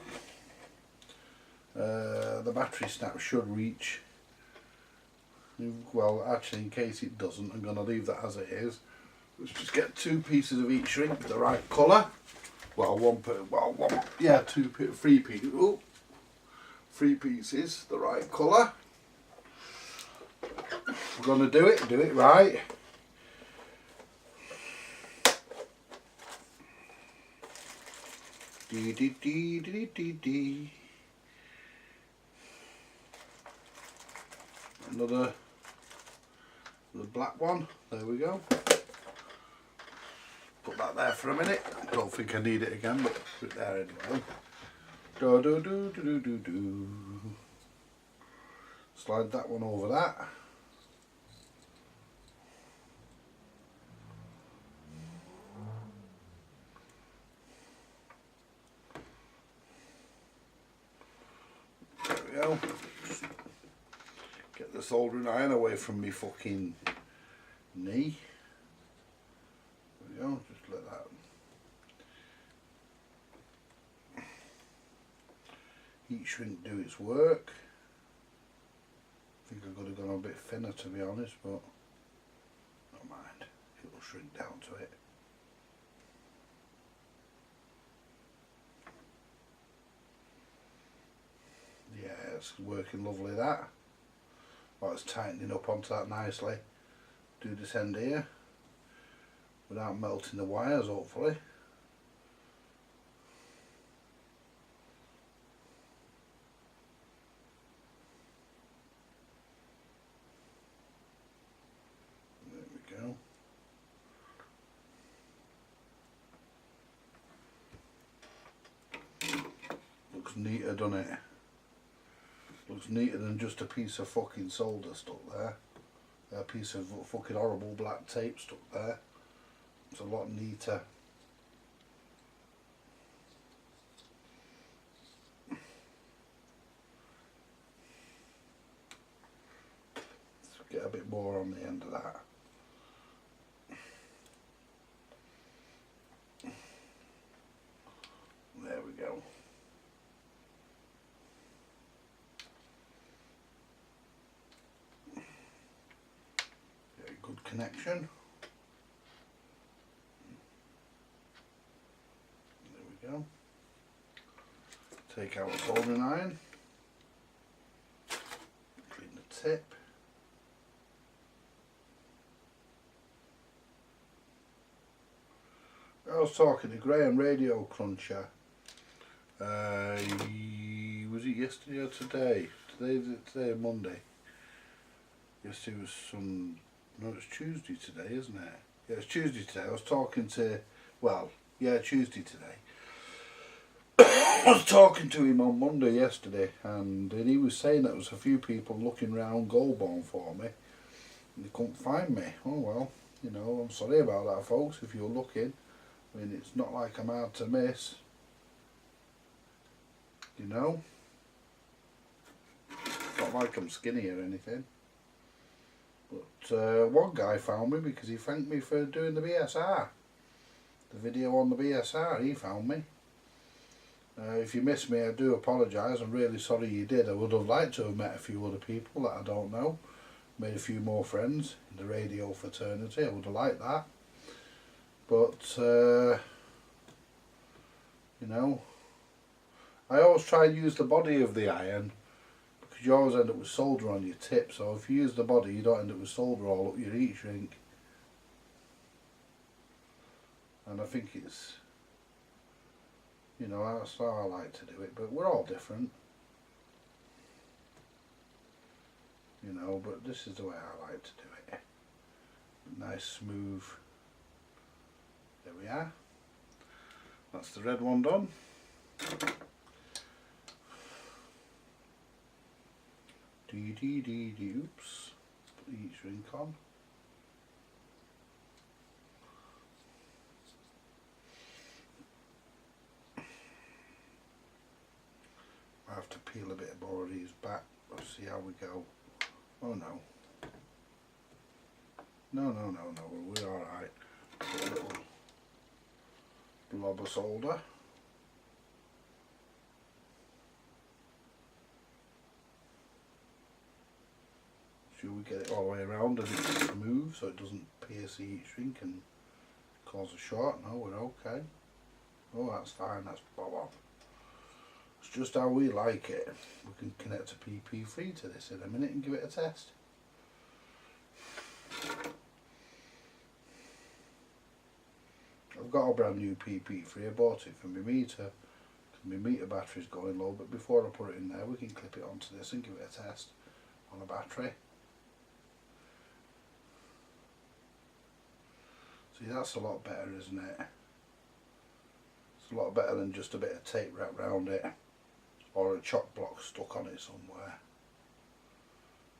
the battery snap should reach, well actually in case it doesn't, I'm going to leave that as it is. Let's just get 2 pieces of heat shrink, the right colour. well, yeah, three pieces. Oh, 3 pieces, the right colour. We're going to do it right. Dee dee dee dee dee dee. Another black one. There we go. Put that there for a minute. Don't think I need it again, but put it there anyway. Do do do do do do. Slide that one over that. There we go. Get the soldering iron away from me fucking knee. There we go. Just let that heat shrink do its work. I think I could have gone a bit thinner, to be honest, but don't mind. It will shrink down to it. Yeah, it's working lovely, that. Well, it's tightening up onto that nicely. Do this end here without melting the wires, hopefully. There we go. Looks neater, doesn't it? Looks neater than just a piece of fucking solder stuck there. A piece of fucking horrible black tape stuck there. It's a lot neater. Let's get a bit more on the end of that. There we go. Good connection. There we go. Take out the soldering iron. Clean the tip. I was talking to Graham, Radio Cruncher. Was it yesterday or today? Today, Monday. Yesterday was no, it's Tuesday today, isn't it? Yeah, it's Tuesday today. I was talking to, well, yeah, Tuesday today. I was talking to him on Monday yesterday, and he was saying that there was a few people looking around Goulburn for me, and they couldn't find me. Oh well, you know, I'm sorry about that, folks, if you're looking. I mean, it's not like I'm hard to miss, you know. It's not like I'm skinny or anything. But one guy found me because he thanked me for doing the BSR. The video on the BSR, he found me. If you missed me, I do apologise. I'm really sorry you did. I would have liked to have met a few other people that I don't know. Made a few more friends in the radio fraternity. I would have liked that. But, you know, I always try and use the body of the iron, because you always end up with solder on your tip, so if you use the body you don't end up with solder all up your heat shrink. And I think it's, you know, that's how I like to do it, but we're all different. You know, but this is the way I like to do it. Nice smooth. There we are. That's the red one done. Oops. Put the heat shrink on. I have to peel a bit more of these back. Let's see how we go. Oh no. No, we're alright. Put a little blob of solder. Sure we get it all the way around and it's smooth so it doesn't pierce the heat shrink and cause a short. No, we're okay. Oh, that's fine, that's bob on. It's just how we like it. We can connect a PP3 to this in a minute and give it a test. I've got a brand new PP3, I bought it for my meter. My meter battery's going low, but before I put it in there we can clip it onto this and give it a test on a battery. See, that's a lot better, isn't it? It's a lot better than just a bit of tape wrapped around it or a choc block stuck on it somewhere.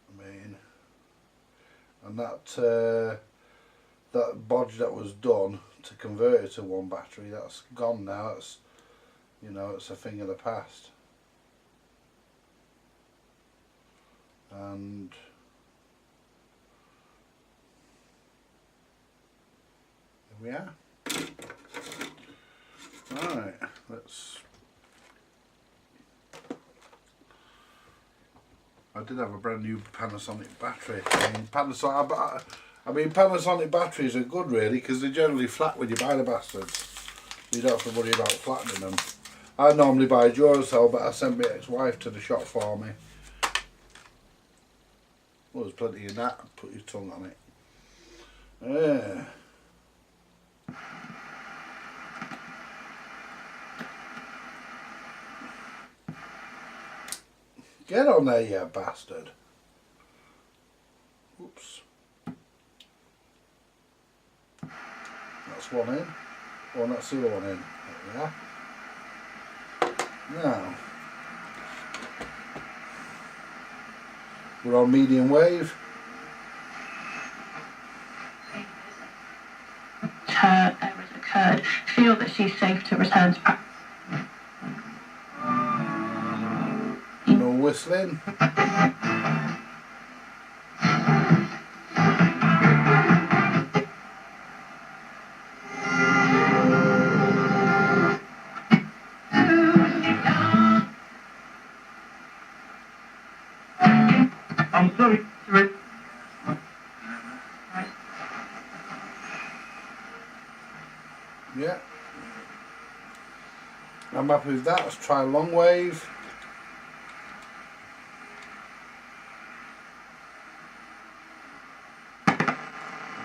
I mean, and that bodge that was done to convert it to one battery, that's gone now. It's, you know, it's a thing of the past. And here we are. Right, let's. I did have a brand new Panasonic battery. I mean, Panasonic batteries are good really, because they're generally flat when you buy the bastards. You don't have to worry about flattening them. I normally buy Duracell, but I sent my ex-wife to the shop for me. Well, there's plenty in that. Put your tongue on it. Yeah. Get on there, you bastard. Oops. That's one in. Oh, and that's the other one in. There we are. Now, we're on medium wave. Her errors occurred. Feel that she's safe to return to practice. No whistling. I'm sorry. Yeah. I'm happy with that. Let's try long wave.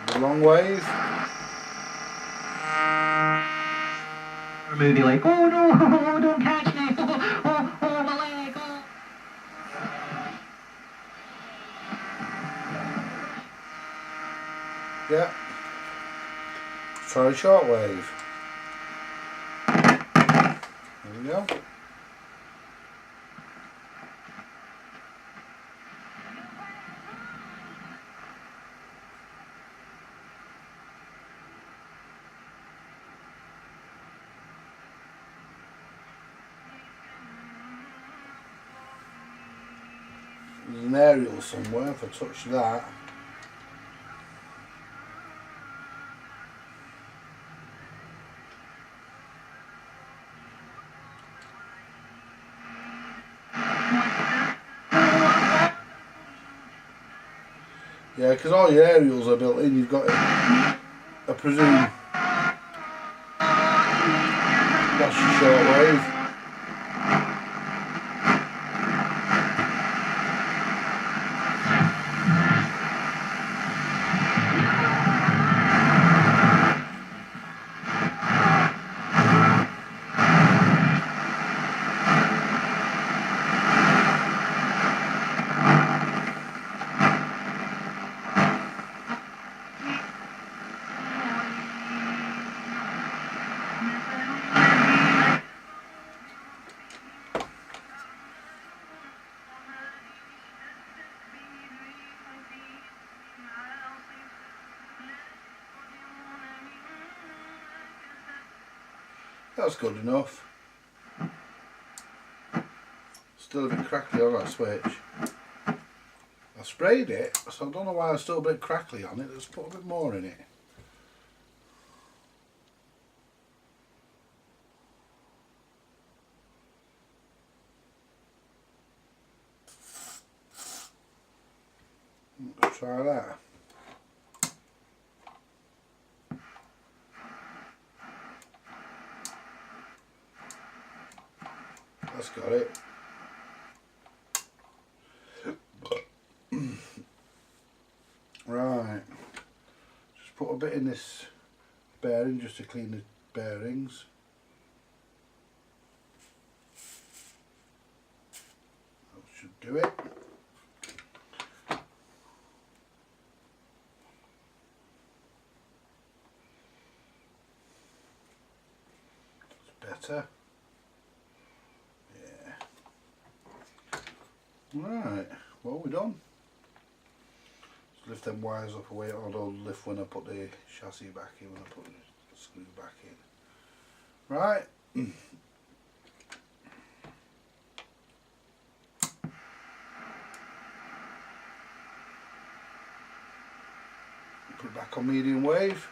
The long wave. A movie like, oh no, don't catch me, oh, my leg, oh. Yeah. Try short wave. There we go. There's an aerial somewhere. If I touch that. Yeah, because all your aerials are built in, you've got it, I presume that's your short wave. That's good enough. Still a bit crackly on that switch. I sprayed it, so I don't know why it's still a bit crackly on it. Let's put a bit more in it. Let's try that. That's got it. Right, just put a bit in this bearing just to clean the bearings. That should do it. It's better. Yeah. Right, well, we're done. Lift them wires up away, or they'll lift when I put the chassis back in, when I put the screw back in. Right. Put it back on medium wave.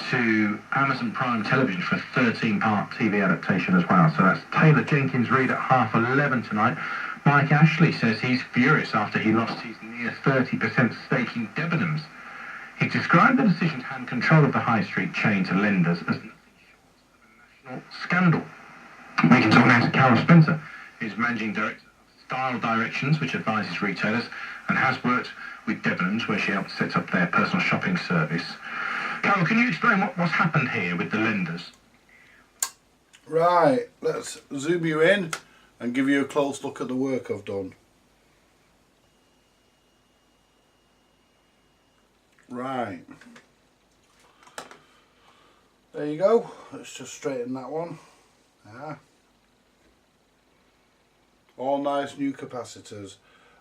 To Amazon Prime Television for a 13-part TV adaptation as well. So that's Taylor Jenkins Reid at 11:30 tonight. Mike Ashley says he's furious after he lost his near 30% stake in Debenhams. He described the decision to hand control of the high street chain to lenders as nothing short of a national scandal. We can talk now to Carol Spencer, who's managing director of Style Directions, which advises retailers, and has worked with Debenhams, where she helped set up their personal shopping service. Carol, can you explain what's happened here with the lenders? Right, let's zoom you in and give you a close look at the work I've done. Right, there you go. Let's just straighten that one. All nice new capacitors.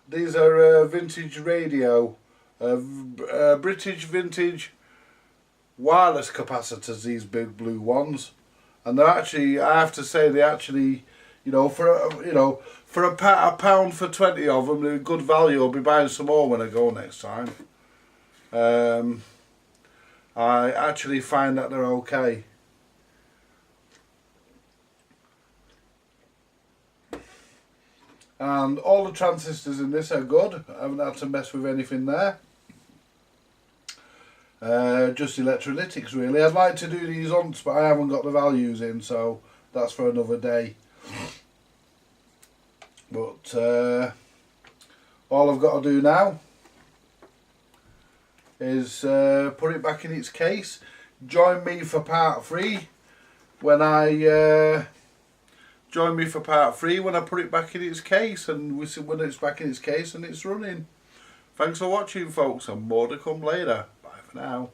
These are vintage radio, British vintage wireless capacitors, these big blue ones, and they're actually, I have to say, they actually, you know, for a pound for 20 of them, they're good value. I'll be buying some more when I go next time. I actually find that they're okay. And all the transistors in this are good. I haven't had to mess with anything there. Just electrolytics really. I'd like to do these once, but I haven't got the values in, so that's for another day. But all I've got to do now is put it back in its case. Join me for part 3 when I put it back in its case, and we see when it's back in its case and it's running. Thanks for watching, folks, and more to come later. Bye for now.